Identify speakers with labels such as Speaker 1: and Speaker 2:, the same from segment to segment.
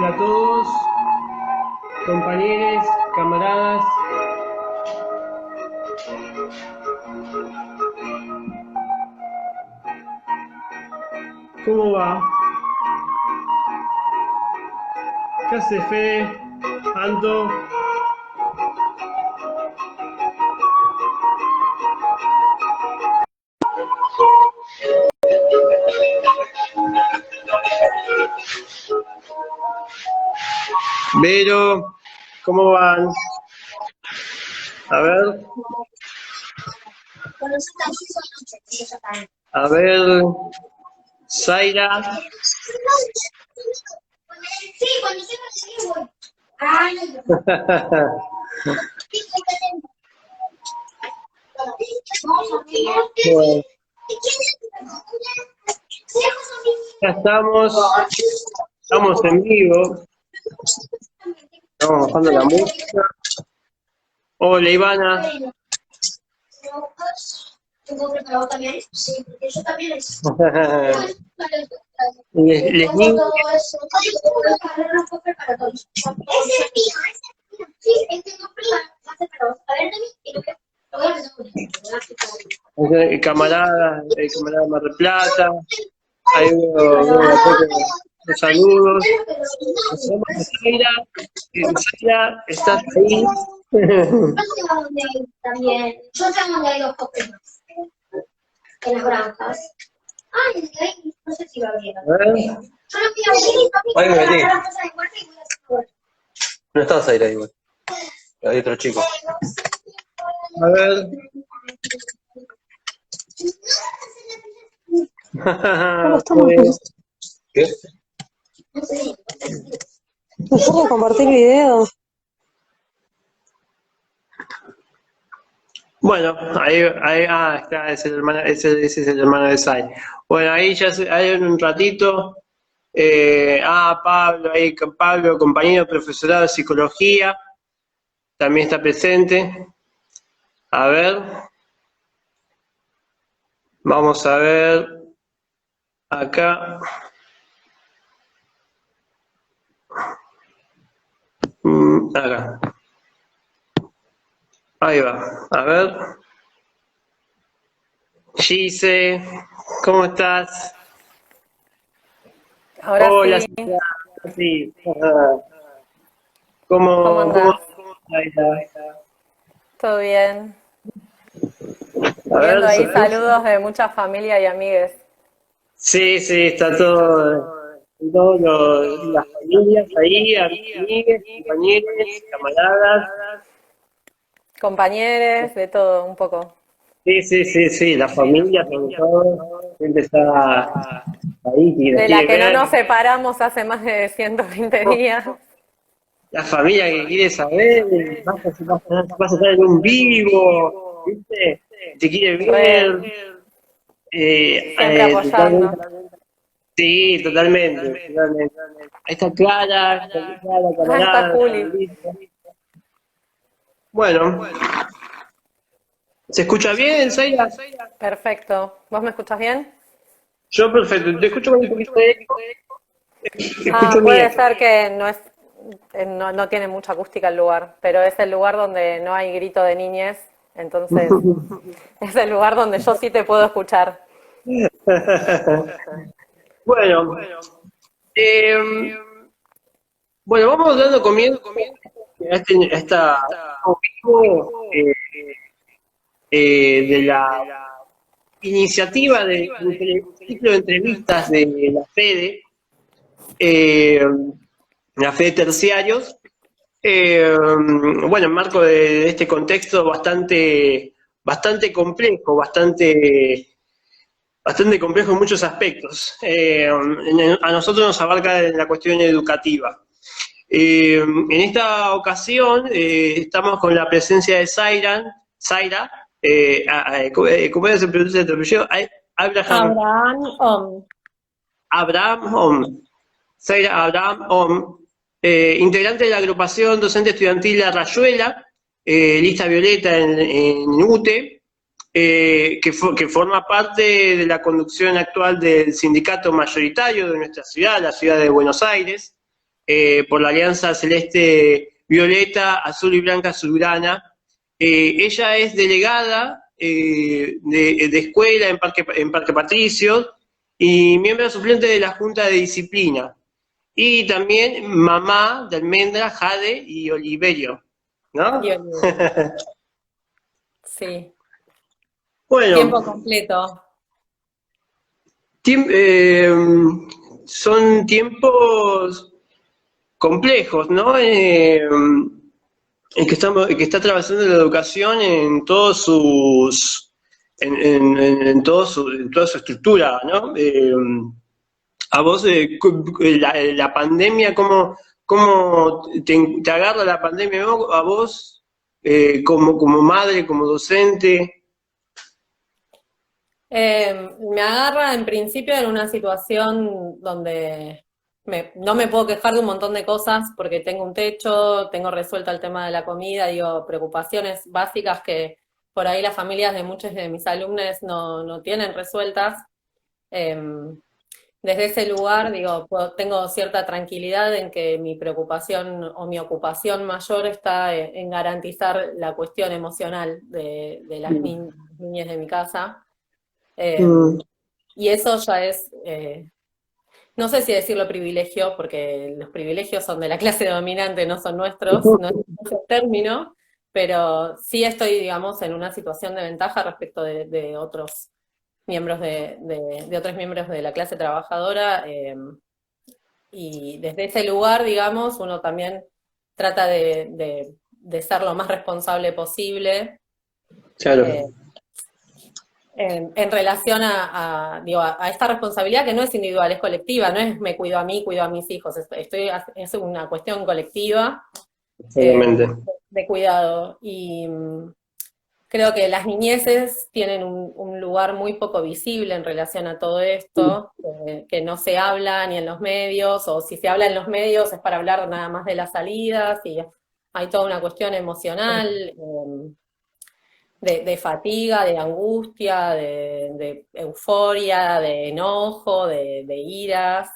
Speaker 1: Hola a todos, compañeros, camaradas. ¿Cómo va? ¿Qué hace Fede? Anto. Vero, ¿cómo van? A ver. A ver. Zaira.
Speaker 2: Sí, cuando se voy.
Speaker 1: Bueno, ya estamos en vivo. Estamos bajando la música. Hola, Ivana.
Speaker 2: ¿Tengo preparado también? Sí, porque yo también es.
Speaker 1: Les niños.
Speaker 2: Ese es mío. Sí, tengo prima. A ver, y lo voy a
Speaker 1: Camarada Mar del Plata. Ahí veo la foto de saludos. Zaira, ¿estás ahí?
Speaker 2: También. Yo tengo donde hay dos copias en las granjas. Ay, no sé si va bien.
Speaker 1: A ver.
Speaker 2: Yo lo quiero
Speaker 3: Ahí me metí.
Speaker 2: a la cosa de muerte y voy a hacer.
Speaker 3: No estás ahí igual. Hay otro chico.
Speaker 1: A ver.
Speaker 4: ¿Cómo estamos?
Speaker 3: ¿Qué?
Speaker 4: Dejar de compartir video.
Speaker 1: Bueno, ahí está, ese es el hermano de Sai. Bueno, ahí ya hay un ratito. Pablo, compañero profesorado de psicología, también está presente. A ver. Vamos a ver. Acá. Acá. Ahí va. A ver. Gise, ¿cómo estás?
Speaker 5: Ahora
Speaker 1: Hola,
Speaker 5: sí.
Speaker 1: sí.
Speaker 5: ¿Cómo andás?
Speaker 1: Está?
Speaker 5: ¿Todo bien?
Speaker 1: A
Speaker 5: Viendo
Speaker 1: ver,
Speaker 5: ahí saludos de mucha familia y amigues.
Speaker 1: sí, está todas las familias ahí, amigos, compañeros, camaradas.
Speaker 5: Compañeros, de todo un poco.
Speaker 1: Sí, la familia sobre todo, siempre está ahí y los
Speaker 5: De la
Speaker 1: quiere
Speaker 5: que no
Speaker 1: ver.
Speaker 5: nos separamos hace más de 120 días.
Speaker 1: La familia que quiere saber, vas a estar en un vivo, ¿viste? Te quiere ver.
Speaker 5: Re, siempre apoyando.
Speaker 1: Sí, totalmente. Ahí está Clara,
Speaker 5: Ah, está
Speaker 1: camarada.
Speaker 5: Juli.
Speaker 1: Bueno, ¿se escucha bien, Zaira?
Speaker 5: Perfecto. ¿Vos me escuchás bien?
Speaker 1: Yo perfecto, te escucho con un poquito de eco, escucho mi
Speaker 5: Puede
Speaker 1: eco.
Speaker 5: ser que no tiene mucha acústica el lugar, pero es el lugar donde no hay grito de niñez, entonces es el lugar donde yo sí te puedo escuchar.
Speaker 1: Bueno, vamos dando comienzo a esta vivo, de la iniciativa de ciclo de entrevistas de la FEDE Terciarios. Bueno, en marco de este contexto bastante complejo, bastante complejo en muchos aspectos. A nosotros nos abarca la cuestión educativa. En esta ocasión estamos con la presencia de Zaira, ¿cómo se pronuncia el apellido? Abraham Om. Zaira Abraham Om, integrante de la agrupación docente estudiantil La Rayuela, lista violeta en UTE, que forma parte de la conducción actual del sindicato mayoritario de nuestra ciudad, la ciudad de Buenos Aires. por la Alianza Celeste Violeta, Azul y Blanca Azulgrana. Ella es delegada de escuela en Parque Patricios y miembro suplente de la Junta de Disciplina. Y también mamá de Almendra, Jade y Oliverio, ¿no?
Speaker 5: Y Oliverio. Sí,
Speaker 1: Bueno,
Speaker 5: tiempo completo.
Speaker 1: son tiempos complejos, ¿no? Que está atravesando la educación en todos sus, en toda su estructura, ¿no? A vos, la pandemia, ¿cómo te agarra la pandemia, ¿no? A vos, como madre, como docente?
Speaker 5: Me agarra en principio en una situación donde no me puedo quejar de un montón de cosas porque tengo un techo, tengo resuelto el tema de la comida, digo, preocupaciones básicas que por ahí las familias de muchos de mis alumnos no tienen resueltas. Desde ese lugar, digo, tengo cierta tranquilidad en que mi preocupación o mi ocupación mayor está en garantizar la cuestión emocional de las niñas de mi casa. Y eso ya es, no sé si decirlo privilegio, porque los privilegios son de la clase dominante, no son nuestros, no es el término, pero sí estoy, digamos, en una situación de ventaja respecto de otros miembros de otros miembros de la clase trabajadora, y desde ese lugar, digamos, uno también trata de ser lo más responsable posible.
Speaker 1: Claro.
Speaker 5: En relación digo, a esta responsabilidad que no es individual, es colectiva, no es me cuido a mí, cuido a mis hijos, es una cuestión colectiva de cuidado. Y creo que las niñeces tienen un lugar muy poco visible en relación a todo esto, que no se habla ni en los medios, o si se habla en los medios es para hablar nada más de las salidas, y hay toda una cuestión emocional, de fatiga, de angustia, de euforia, de enojo, de iras,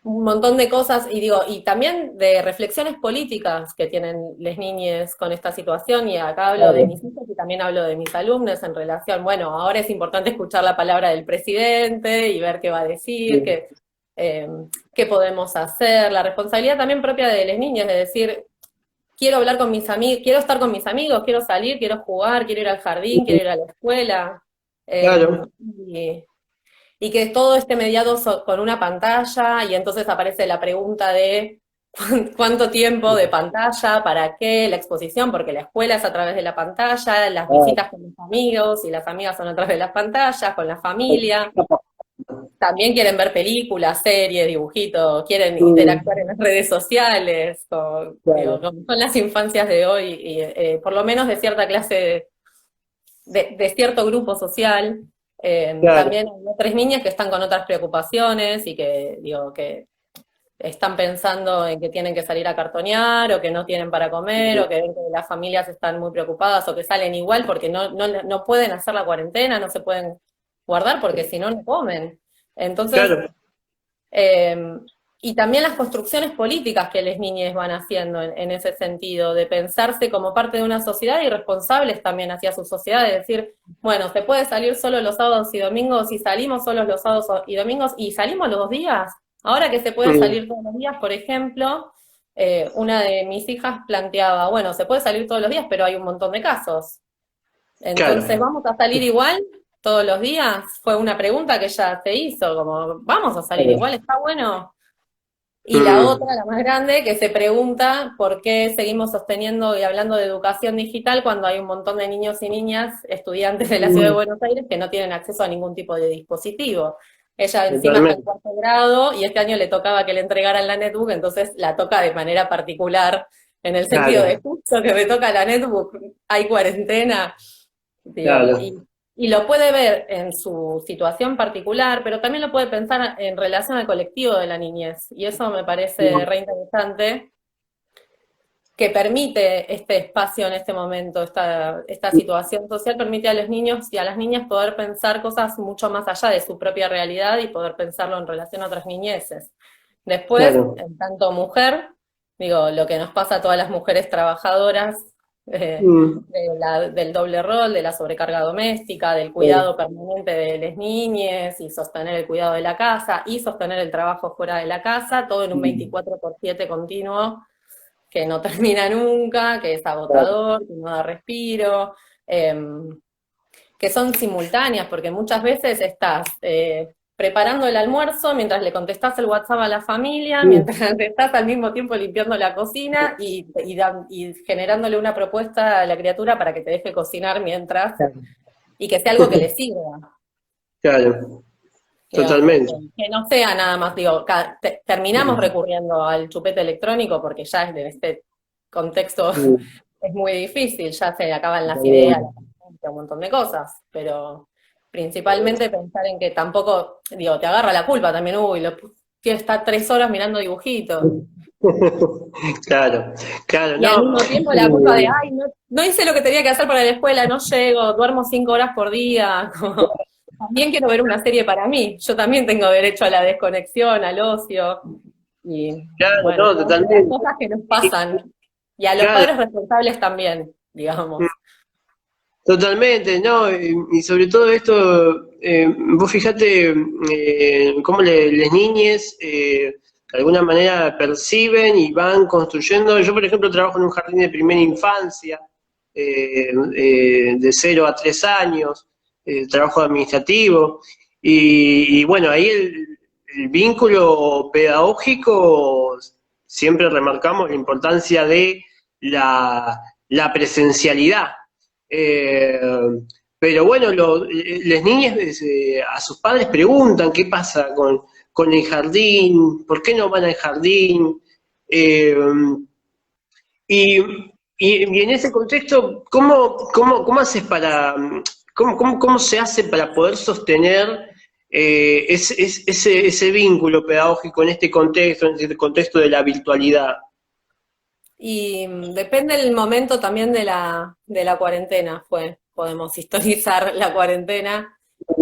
Speaker 5: un montón de cosas, y digo, y también de reflexiones políticas que tienen las niñas con esta situación, y acá hablo de mis hijos y también hablo de mis alumnos en relación, bueno, ahora es importante escuchar la palabra del presidente y ver qué va a decir, qué podemos hacer, la responsabilidad también propia de las niñas, de decir, quiero hablar con mis amigos, quiero estar con mis amigos, quiero salir, quiero jugar, quiero ir al jardín, quiero ir a la escuela.
Speaker 1: Claro.
Speaker 5: Y que todo esté mediado con una pantalla, y entonces aparece la pregunta de cuánto tiempo de pantalla, para qué, la exposición, porque la escuela es a través de la pantalla, las visitas con los amigos, y las amigas son a través de las pantallas, con la familia. También quieren ver películas, series, dibujitos, quieren interactuar en las redes sociales, digo, como son las infancias de hoy, y por lo menos de cierta clase, de cierto grupo social. También hay otras niñas que están con otras preocupaciones y que, digo, que están pensando en que tienen que salir a cartonear, o que no tienen para comer, o que ven que las familias están muy preocupadas, o que salen igual porque no pueden hacer la cuarentena, no se pueden guardar porque si no, no comen. Entonces, y también las construcciones políticas que las niñas van haciendo en ese sentido, de pensarse como parte de una sociedad y responsables también hacia su sociedad, de decir, bueno, se puede salir solo los sábados y domingos, y salimos solos los sábados y domingos, y salimos los 2 días. Ahora que se puede salir todos los días, por ejemplo, una de mis hijas planteaba, bueno, se puede salir todos los días, pero hay un montón de casos. Entonces, ¿vamos a salir igual todos los días? Fue una pregunta que ella se hizo, como, ¿vamos a salir igual? ¿Está bueno? Y la otra, la más grande, que se pregunta por qué seguimos sosteniendo y hablando de educación digital cuando hay un montón de niños y niñas, estudiantes de la Ciudad de Buenos Aires, que no tienen acceso a ningún tipo de dispositivo. Ella encima está en 4º grado, y este año le tocaba que le entregaran la netbook, entonces la toca de manera particular, en el sentido de justo que me toca la netbook, hay cuarentena. Digo, y lo puede ver en su situación particular, pero también lo puede pensar en relación al colectivo de la niñez. Y eso me parece re interesante, que permite este espacio en este momento, esta situación social, permite a los niños y a las niñas poder pensar cosas mucho más allá de su propia realidad y poder pensarlo en relación a otras niñeces. Después,
Speaker 1: Claro.
Speaker 5: en tanto mujer, digo, lo que nos pasa a todas las mujeres trabajadoras,
Speaker 1: Mm,
Speaker 5: del doble rol, de la sobrecarga doméstica, del
Speaker 1: claro.
Speaker 5: cuidado permanente de las niñas y sostener el cuidado de la casa y sostener el trabajo fuera de la casa, todo en un
Speaker 1: Mm,
Speaker 5: 24/7 continuo que no termina nunca, que es
Speaker 1: claro.
Speaker 5: agotador, que no da respiro, que son simultáneas, porque muchas veces estás preparando el almuerzo mientras le contestás el WhatsApp a la familia,
Speaker 1: Mm,
Speaker 5: mientras estás al mismo tiempo limpiando la cocina y generándole una propuesta a la criatura para que te deje cocinar mientras y que sea algo que le sirva,
Speaker 1: claro,
Speaker 5: digamos,
Speaker 1: totalmente.
Speaker 5: que no sea nada más, digo, terminamos
Speaker 1: Mm,
Speaker 5: recurriendo al chupete electrónico porque ya en este contexto
Speaker 1: mm,
Speaker 5: es muy difícil, ya se acaban las ideas,
Speaker 1: totalmente.
Speaker 5: un montón de cosas, pero principalmente pensar en que tampoco, digo, te agarra la culpa también, uy, quiero estar 3 horas mirando dibujitos.
Speaker 1: Claro, claro,
Speaker 5: Y al
Speaker 1: no.
Speaker 5: mismo tiempo la culpa de, ay, no hice lo que tenía que hacer para la escuela, no llego, duermo 5 horas por día. Como, también quiero ver una serie para mí. Yo también tengo derecho a la desconexión, al ocio. Y
Speaker 1: Claro,
Speaker 5: bueno,
Speaker 1: no,
Speaker 5: todas las
Speaker 1: totalmente.
Speaker 5: cosas que nos pasan. Y a los
Speaker 1: Claro,
Speaker 5: padres responsables también, digamos.
Speaker 1: totalmente, ¿no? Y sobre todo esto, vos fijate cómo las niñes de alguna manera perciben y van construyendo. Yo, por ejemplo, trabajo en un jardín de primera infancia, de 0 a 3 años, trabajo administrativo, y bueno, ahí el vínculo pedagógico, siempre remarcamos la importancia de la presencialidad. Eh, pero bueno, las niñas a sus padres preguntan qué pasa con el jardín, por qué no van al jardín. Eh, y, y en ese contexto, ¿cómo haces cómo se hace para poder sostener ese vínculo pedagógico en este contexto de la virtualidad?
Speaker 5: Y depende del momento también de la cuarentena, podemos historizar la cuarentena.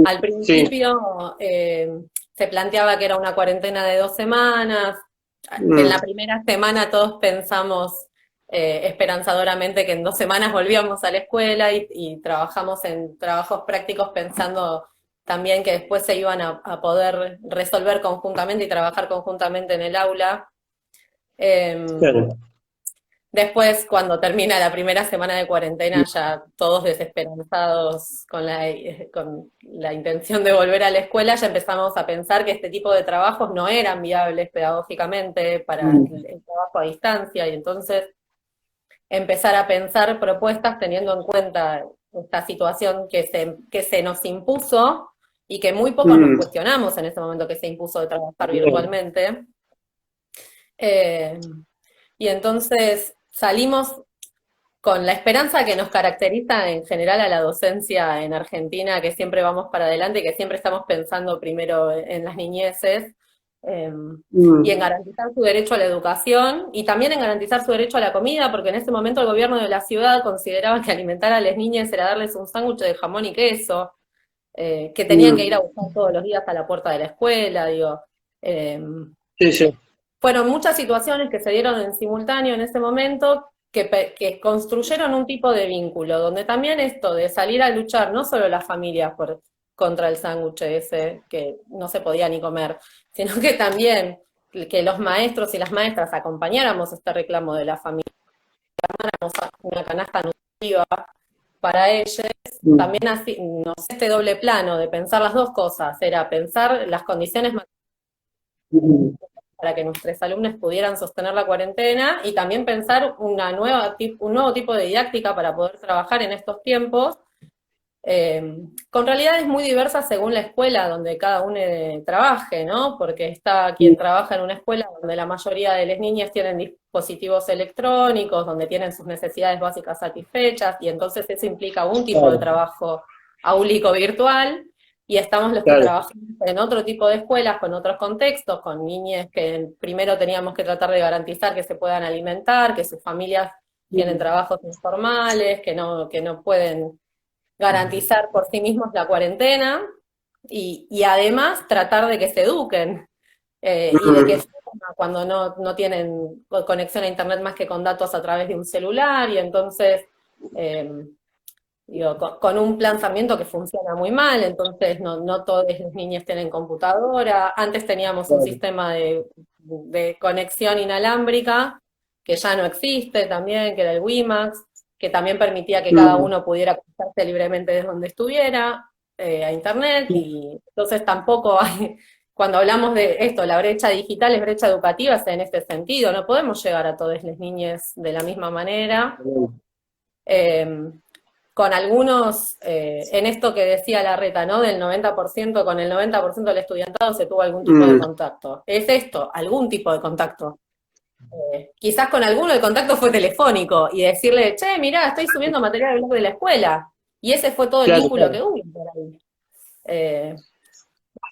Speaker 5: Al
Speaker 1: Sí.
Speaker 5: principio se planteaba que era una cuarentena de 2 semanas. En
Speaker 1: Mm,
Speaker 5: la primera semana todos pensamos esperanzadoramente que en 2 semanas volvíamos a la escuela y trabajamos en trabajos prácticos pensando también que después se iban a poder resolver conjuntamente y trabajar conjuntamente en el aula. Em,
Speaker 1: claro.
Speaker 5: Después, cuando termina la primera semana de cuarentena, ya todos desesperanzados con la intención de volver a la escuela, ya empezamos a pensar que este tipo de trabajos no eran viables pedagógicamente para
Speaker 1: Mm,
Speaker 5: el trabajo a distancia y entonces empezar a pensar propuestas teniendo en cuenta esta situación que se nos impuso y que muy poco nos
Speaker 1: mm,
Speaker 5: cuestionamos en ese momento que se impuso de trabajar
Speaker 1: bien.
Speaker 5: virtualmente. Eh, y entonces salimos con la esperanza que nos caracteriza en general a la docencia en Argentina, que siempre vamos para adelante y que siempre estamos pensando primero en las niñeces, eh, y en
Speaker 1: Mm,
Speaker 5: garantizar su derecho a la educación y también en garantizar su derecho a la comida, porque en ese momento el gobierno de la ciudad consideraba que alimentar a las niñas era darles un sándwich de jamón y queso, que tenían que ir a
Speaker 1: mm,
Speaker 5: buscar todos los días a la puerta de la escuela, digo. Eh,
Speaker 1: sí, sí.
Speaker 5: Fueron muchas situaciones que se dieron en simultáneo en ese momento que construyeron un tipo de vínculo, donde también esto de salir a luchar, no solo las familias contra el sándwich ese que no se podía ni comer, sino que también que los maestros y las maestras acompañáramos este reclamo de la familia, una canasta nutritiva para ellos,
Speaker 1: Mm,
Speaker 5: también así, no sé, este doble plano de pensar las dos cosas, era pensar las condiciones
Speaker 1: mm,
Speaker 5: para que nuestros alumnos pudieran sostener la cuarentena y también pensar un nuevo tipo de didáctica para poder trabajar en estos tiempos, con realidades muy diversas según la escuela donde cada uno trabaje, ¿no? Porque está quien trabaja en una escuela donde la mayoría de las niñas tienen dispositivos electrónicos, donde tienen sus necesidades básicas satisfechas, y entonces eso implica un tipo de
Speaker 1: claro,
Speaker 5: trabajo áulico virtual, y estamos los que
Speaker 1: claro.
Speaker 5: trabajamos en otro tipo de escuelas, con otros contextos, con niñas que primero teníamos que tratar de garantizar que se puedan alimentar, que sus familias tienen
Speaker 1: Mm,
Speaker 5: trabajos informales, que no pueden garantizar por sí mismos la cuarentena y además tratar de que se eduquen y de que
Speaker 1: mm,
Speaker 5: cuando no tienen conexión a internet más que con datos a través de un celular, y entonces, digo, con un lanzamiento que funciona muy mal, entonces no todos los niños tienen computadora. Antes teníamos un sistema de conexión inalámbrica, que ya no existe también, que era el WiMAX, que también permitía que cada uno pudiera conectarse libremente desde donde estuviera a internet, y entonces tampoco hay, cuando hablamos de esto, la brecha digital es brecha educativa, es en este sentido, no podemos llegar a todas las niñas de la misma manera. Con algunos, en esto que decía Larreta, ¿no? Del 90%, con el 90% del estudiantado se tuvo algún tipo de contacto. Es esto, algún tipo de contacto. Quizás con alguno el contacto fue telefónico, y decirle, che, mirá, estoy subiendo material al blog de la escuela. Y ese fue todo el vínculo que hubo por ahí.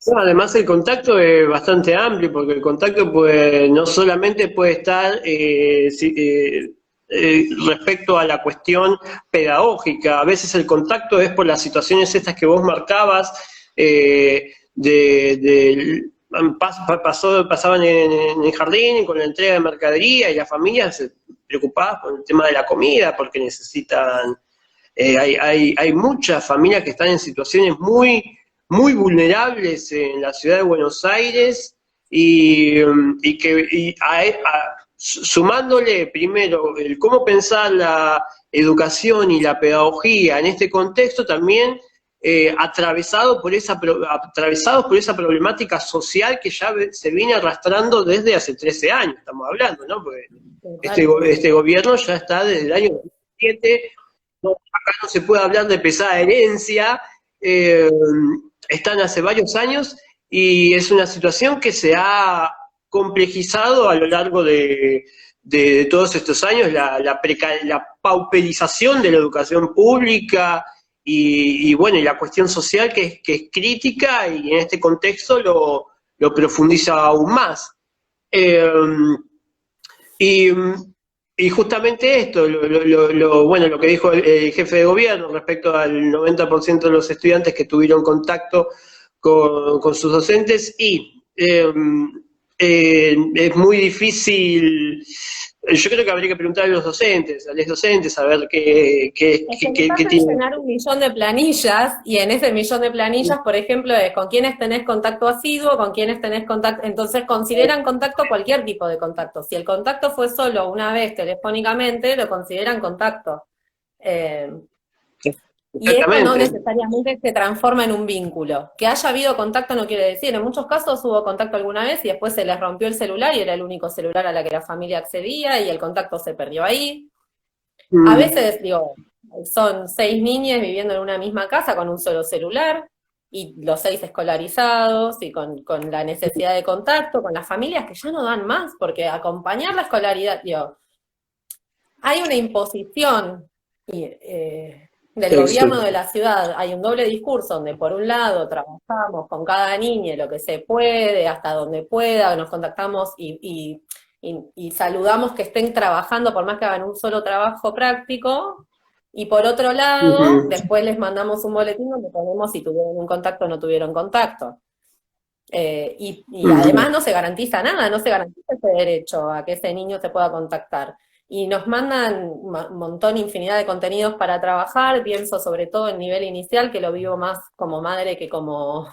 Speaker 1: No, además el contacto es bastante amplio, porque el contacto no solamente puede estar respecto a la cuestión pedagógica. A veces el contacto es por las situaciones estas que vos marcabas, pasaban en el jardín con la entrega de mercadería, y las familias se preocupaban por el tema de la comida, porque necesitan, hay muchas familias que están en situaciones muy vulnerables en la ciudad de Buenos Aires, sumándole primero el cómo pensar la educación y la pedagogía en este contexto, también atravesados por esa problemática social que ya se viene arrastrando desde hace 13 años, estamos hablando, ¿no? Porque este gobierno ya está desde el año 2007, acá no se puede hablar de pesada herencia, están hace varios años, y es una situación que se ha complejizado a lo largo de todos estos años, la pauperización de la educación pública, y bueno, y la cuestión social que es crítica, y en este contexto lo profundiza aún más. Y justamente esto, lo que dijo el jefe de gobierno respecto al 90% de los estudiantes que tuvieron contacto con sus docentes, y es muy difícil. Yo creo que habría que preguntar a los docentes, a ver qué
Speaker 5: tienen. Llenar 1 millón de planillas, y en ese 1 millón de planillas, por ejemplo, es con quiénes tenés contacto asiduo, con quiénes tenés contacto, entonces consideran contacto cualquier tipo de contacto. Si el contacto fue solo una vez telefónicamente, lo consideran contacto. Y esto no necesariamente se transforma en un vínculo. Que haya habido contacto no quiere decir, en muchos casos hubo contacto alguna vez y después se les rompió el celular y era el único celular a la que la familia accedía y el contacto se perdió ahí. A veces, son 6 niñas viviendo en una misma casa con un solo celular, y los 6 escolarizados, y con la necesidad de contacto, con las familias que ya no dan más, porque acompañar la escolaridad, hay una imposición del gobierno de la ciudad, hay un doble discurso donde por un lado trabajamos con cada niña lo que se puede, hasta donde pueda, nos contactamos y saludamos que estén trabajando por más que hagan un solo trabajo práctico, y por otro lado, después les mandamos un boletín donde ponemos si tuvieron un contacto o no tuvieron contacto. Y además no se garantiza nada, no se garantiza ese derecho a que ese niño se pueda contactar. Y nos mandan un montón, infinidad de contenidos para trabajar, pienso sobre todo en nivel inicial, que lo vivo más como madre que como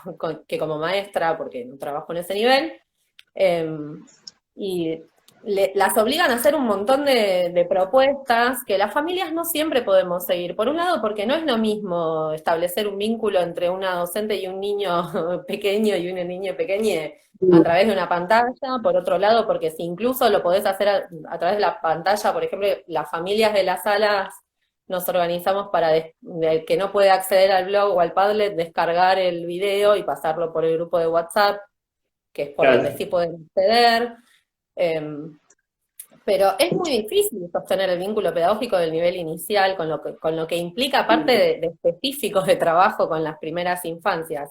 Speaker 5: maestra, porque no trabajo en ese nivel, y las obligan a hacer un montón de propuestas que las familias no siempre podemos seguir. Por un lado, porque no es lo mismo establecer un vínculo entre una docente y un niño pequeño y una niña pequeña a través de una pantalla. Por otro lado, porque si incluso lo podés hacer a través de la pantalla, por ejemplo, las familias de las salas nos organizamos para el que no puede acceder al blog o al Padlet, descargar el video y pasarlo por el grupo de WhatsApp, que es por donde sí pueden acceder. Pero es muy difícil sostener el vínculo pedagógico del nivel inicial, con lo que implica, aparte de específicos de trabajo con las primeras infancias,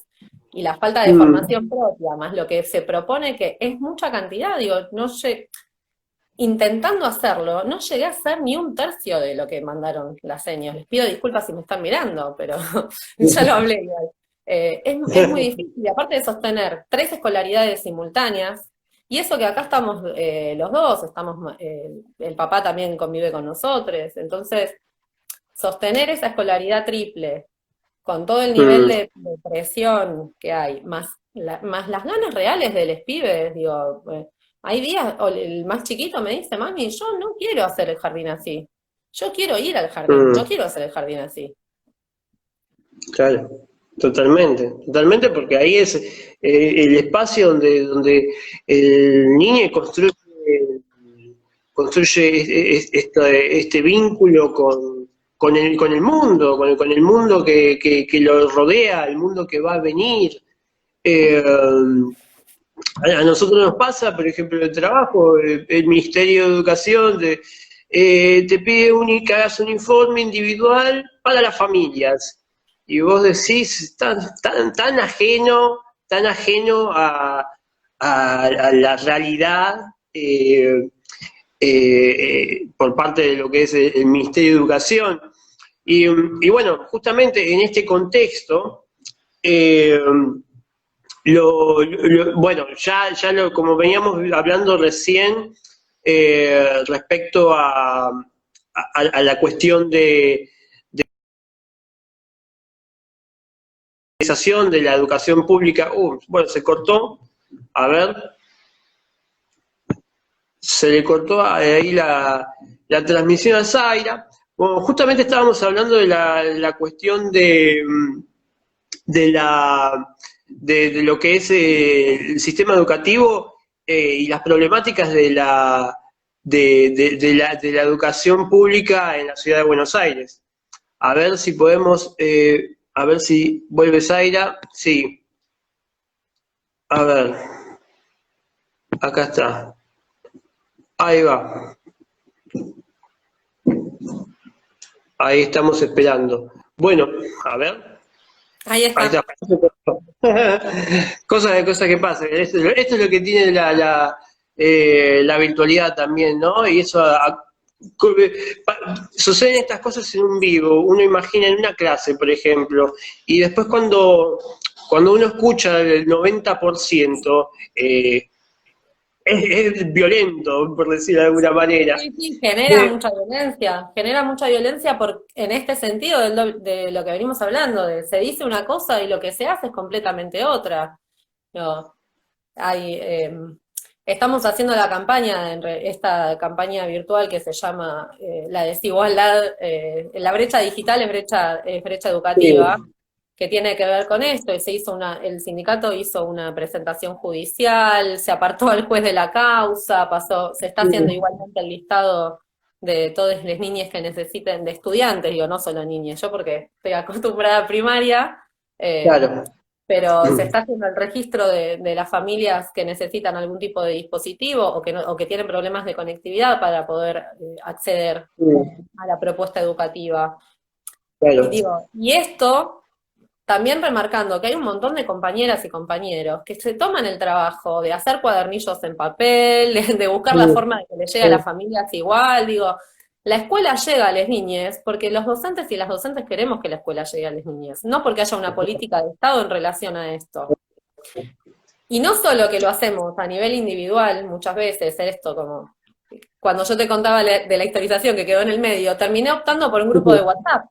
Speaker 5: y la falta de formación propia, más lo que se propone, que es mucha cantidad, intentando hacerlo, no llegué a hacer ni 1/3 de lo que mandaron las señas. Les pido disculpas si me están mirando, pero ya lo hablé igual. Es muy difícil, y aparte de sostener 3 escolaridades simultáneas, Y eso que acá estamos los dos, el papá también convive con nosotros, entonces sostener esa escolaridad triple, con todo el nivel
Speaker 1: Mm,
Speaker 5: de presión que hay, más las ganas reales de los pibes, digo, hay días, o el más chiquito me dice, mami, yo no quiero hacer el jardín así, yo quiero ir al jardín, no
Speaker 1: mm,
Speaker 5: quiero hacer el jardín así.
Speaker 1: claro, totalmente, totalmente, porque ahí es el espacio donde el niño construye este vínculo con el mundo, con el mundo que lo rodea, el mundo que va a venir. Eh, a nosotros nos pasa, por ejemplo, el trabajo, el Ministerio de Educación te pide que hagas un informe individual para las familias. Y vos decís, tan ajeno a la realidad por parte de lo que es el Ministerio de Educación. Y bueno, justamente en este contexto, eh, bueno, como veníamos hablando recién, respecto a la cuestión de la educación pública, bueno, se cortó, a ver, se le cortó ahí la transmisión a Zaira. Bueno, justamente estábamos hablando de la cuestión de lo que es el sistema educativo y las problemáticas de la educación pública en la ciudad de Buenos Aires. A ver si podemos, a ver si vuelve Zaira. Sí, a ver, acá está. Ahí va. Ahí estamos esperando. Bueno, a ver.
Speaker 5: Ahí
Speaker 1: Ahí
Speaker 5: está.
Speaker 1: está. Cosas que pasan. Esto es lo que tiene la virtualidad también, ¿no? Y eso suceden estas cosas en un vivo. Uno imagina en una clase, por ejemplo, y después cuando uno escucha el 90%, es violento, por decir de alguna manera.
Speaker 5: Sí, sí, genera mucha violencia en este sentido de lo que venimos hablando, de se dice una cosa y lo que se hace es completamente otra. No, hay, estamos haciendo la campaña, esta campaña virtual que se llama La desigualdad, la brecha digital es brecha educativa,
Speaker 1: Sí,
Speaker 5: que tiene que ver con esto, y el sindicato hizo una presentación judicial, se apartó al juez de la causa, se está haciendo igualmente el listado de todas las niñas que necesiten, de estudiantes, digo, no solo niñas, yo porque estoy acostumbrada a primaria, eh,
Speaker 1: claro.
Speaker 5: pero se está haciendo el registro de las familias que necesitan algún tipo de dispositivo o que tienen problemas de conectividad para poder acceder a la propuesta educativa. Y
Speaker 1: Claro.
Speaker 5: digo, y esto también remarcando que hay un montón de compañeras y compañeros que se toman el trabajo de hacer cuadernillos en papel, de buscar la forma de que le llegue a las familias igual, digo, la escuela llega a las niñas porque los docentes y las docentes queremos que la escuela llegue a las niñas, no porque haya una política de Estado en relación a esto. Y no solo que lo hacemos a nivel individual, muchas veces, esto como cuando yo te contaba de la historización que quedó en el medio, terminé optando por un grupo de WhatsApp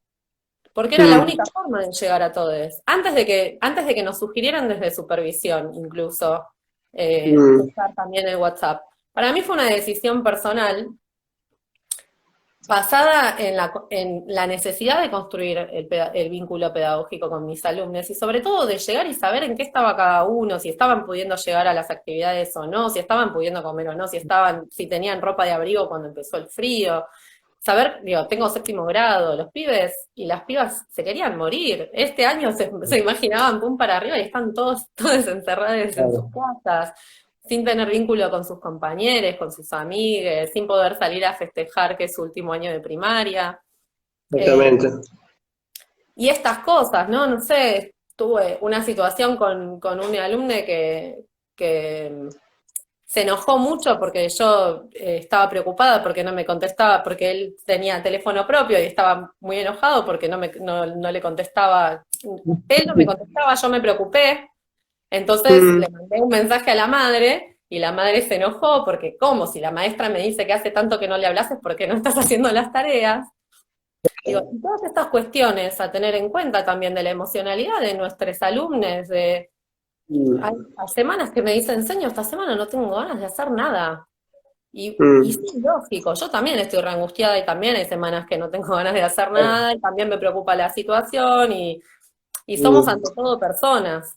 Speaker 5: porque era la
Speaker 1: Mm,
Speaker 5: única forma de llegar a todos. Antes de que nos sugirieran desde supervisión, incluso,
Speaker 1: mm,
Speaker 5: usar también el WhatsApp. Para mí fue una decisión personal basada en la necesidad de construir el vínculo pedagógico con mis alumnos y sobre todo de llegar y saber en qué estaba cada uno, si estaban pudiendo llegar a las actividades o no, si estaban pudiendo comer o no, si tenían ropa de abrigo cuando empezó el frío. Saber, digo, tengo séptimo grado, los pibes y las pibas se querían morir. Este año se imaginaban pum para arriba y están todos encerrados en sus
Speaker 1: claro,
Speaker 5: casas, sin tener vínculo con sus compañeros, con sus amigues, sin poder salir a festejar que es su último año de primaria. Eh,
Speaker 1: exactamente.
Speaker 5: y estas cosas, ¿no? No sé, tuve una situación con un alumne que se enojó mucho porque yo estaba preocupada porque no me contestaba, porque él tenía teléfono propio y estaba muy enojado porque no le contestaba. Él no me contestaba, yo me preocupé, entonces
Speaker 1: Mm,
Speaker 5: le mandé un mensaje a la madre y la madre se enojó porque, ¿cómo? Si la maestra me dice que hace tanto que no le hablas es porque no estás haciendo las tareas. Digo, y todas estas cuestiones a tener en cuenta también de la emocionalidad de nuestros alumnos, de hay semanas que me dicen, señor, esta semana no tengo ganas de hacer nada. Y sí, lógico, yo también estoy re angustiada y también hay semanas que no tengo ganas de hacer nada y también me preocupa la situación y somos ante todo personas.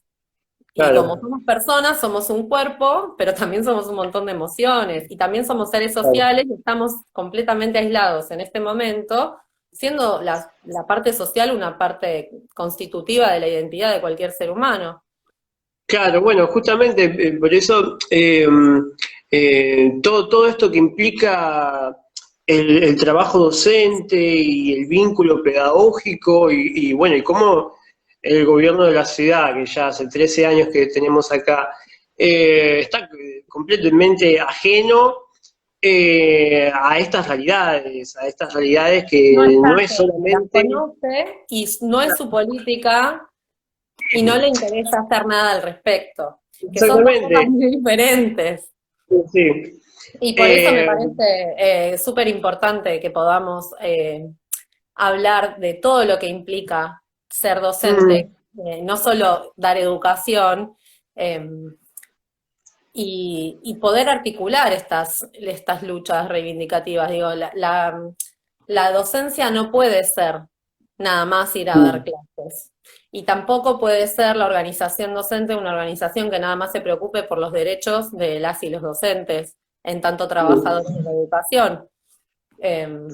Speaker 5: Y como
Speaker 1: Claro,
Speaker 5: somos personas, somos un cuerpo, pero también somos un montón de emociones y también somos seres sociales y estamos completamente aislados en este momento, siendo la parte social una parte constitutiva de la identidad de cualquier ser humano.
Speaker 1: claro, bueno, justamente por eso todo esto que implica el trabajo docente y el vínculo pedagógico y bueno, y cómo el gobierno de la ciudad, que ya hace 13 años que tenemos acá, está completamente ajeno a estas realidades
Speaker 5: No
Speaker 1: que
Speaker 5: está
Speaker 1: no es
Speaker 5: ajeno, las
Speaker 1: solamente...
Speaker 5: conoce y no es su política y no le interesa hacer nada al respecto, que son dos cosas
Speaker 1: Exactamente,
Speaker 5: muy diferentes.
Speaker 1: sí.
Speaker 5: Y por eso me
Speaker 1: Eh,
Speaker 5: parece súper importante que podamos hablar de todo lo que implica ser
Speaker 1: mm,
Speaker 5: docente, no solo dar educación, eh, y poder articular estas luchas reivindicativas. Digo, la docencia no puede ser nada más ir a dar
Speaker 1: mm,
Speaker 5: clases. Y tampoco puede ser la organización docente una organización que nada más se preocupe por los derechos de las y los docentes, en tanto trabajadores de la educación. Eh,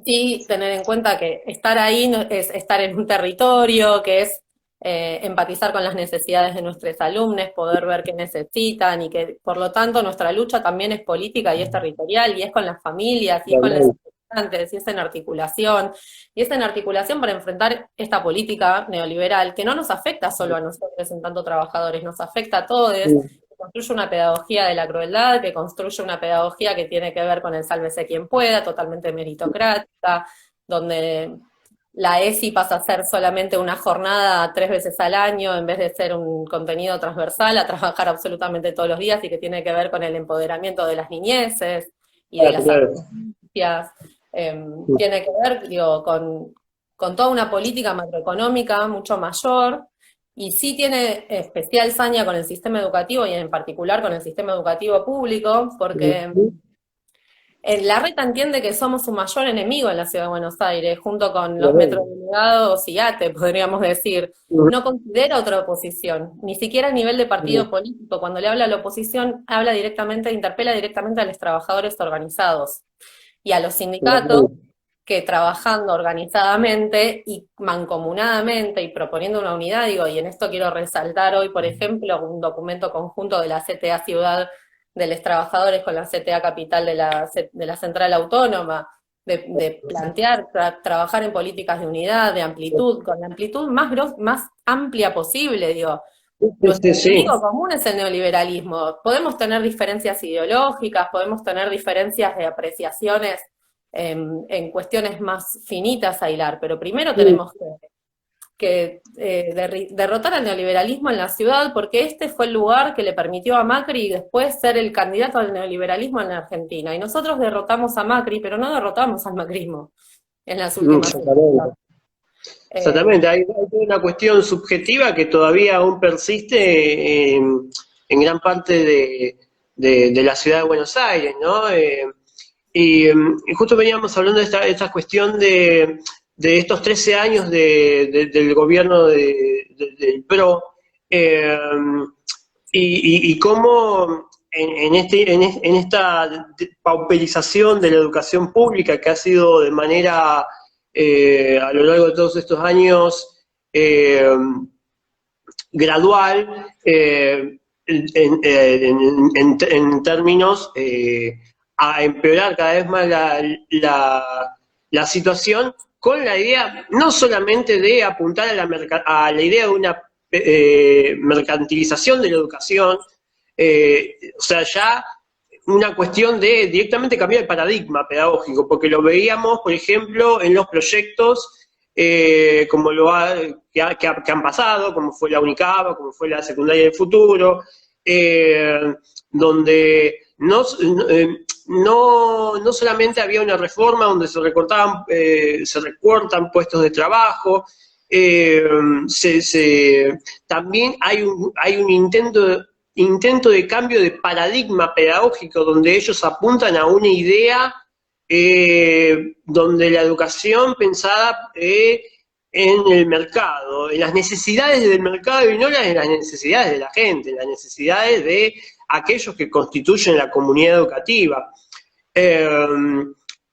Speaker 5: Sí, tener en cuenta que estar ahí es estar en un territorio, que es empatizar con las necesidades de nuestros alumnos, poder ver qué necesitan y que por lo tanto nuestra lucha también es política y es territorial y es con las familias y es con los estudiantes y es en articulación para enfrentar esta política neoliberal que no nos afecta solo a nosotros en tanto trabajadores, nos afecta a todos, que construye una pedagogía de la crueldad, que construye una pedagogía que tiene que ver con el sálvese quien pueda, totalmente meritocrática, donde la ESI pasa a ser solamente una jornada 3 veces al año en vez de ser un contenido transversal a trabajar absolutamente todos los días y que tiene que ver con el empoderamiento de las niñeces y de
Speaker 1: claro,
Speaker 5: las
Speaker 1: claro.
Speaker 5: adolescencias. Tiene que ver, digo, con toda una política macroeconómica mucho mayor y sí tiene especial saña con el sistema educativo y en particular con el sistema educativo público, porque la reta entiende que somos su mayor enemigo en la Ciudad de Buenos Aires, junto con los metrodelegados y ATE, podríamos decir. No considera otra oposición, ni siquiera a nivel de partido político. Cuando le habla a la oposición, habla directamente, interpela directamente a los trabajadores organizados y a los sindicatos que trabajando organizadamente y mancomunadamente y proponiendo una unidad, digo, y en esto quiero resaltar hoy, por ejemplo, un documento conjunto de la CTA Ciudad de los trabajadores con la CTA Capital de la Central Autónoma, de plantear, trabajar en políticas de unidad, de amplitud, con la amplitud más amplia posible, digo.
Speaker 1: Sí,
Speaker 5: Nuestro
Speaker 1: sí,
Speaker 5: enemigo común es el neoliberalismo. Podemos tener diferencias ideológicas, podemos tener diferencias de apreciaciones en cuestiones más finitas a hilar, pero primero tenemos que derrotar al neoliberalismo en la ciudad, porque este fue el lugar que le permitió a Macri después ser el candidato al neoliberalismo en la Argentina. Y nosotros derrotamos a Macri, pero no derrotamos al macrismo en las últimas
Speaker 1: exactamente.
Speaker 5: elecciones.
Speaker 1: Exactamente, hay una cuestión subjetiva que todavía aún persiste en gran parte de la ciudad de Buenos Aires, ¿no? Y justo veníamos hablando de esta cuestión de estos 13 años del gobierno del PRO, eh, y cómo en esta pauperización de la educación pública que ha sido de manera a lo largo de todos estos años gradual en términos a empeorar cada vez más la situación con la idea no solamente de apuntar a la idea de una mercantilización de la educación, o sea, ya una cuestión de directamente cambiar el paradigma pedagógico, porque lo veíamos, por ejemplo, en los proyectos como que han pasado, como fue la Unicaba, como fue la Secundaria del Futuro, donde no solamente había una reforma donde se recortan puestos de trabajo, también hay un intento de cambio de paradigma pedagógico donde ellos apuntan a una idea donde la educación pensada en el mercado, en las necesidades del mercado y no en las necesidades de la gente, en las necesidades de aquellos que constituyen la comunidad educativa.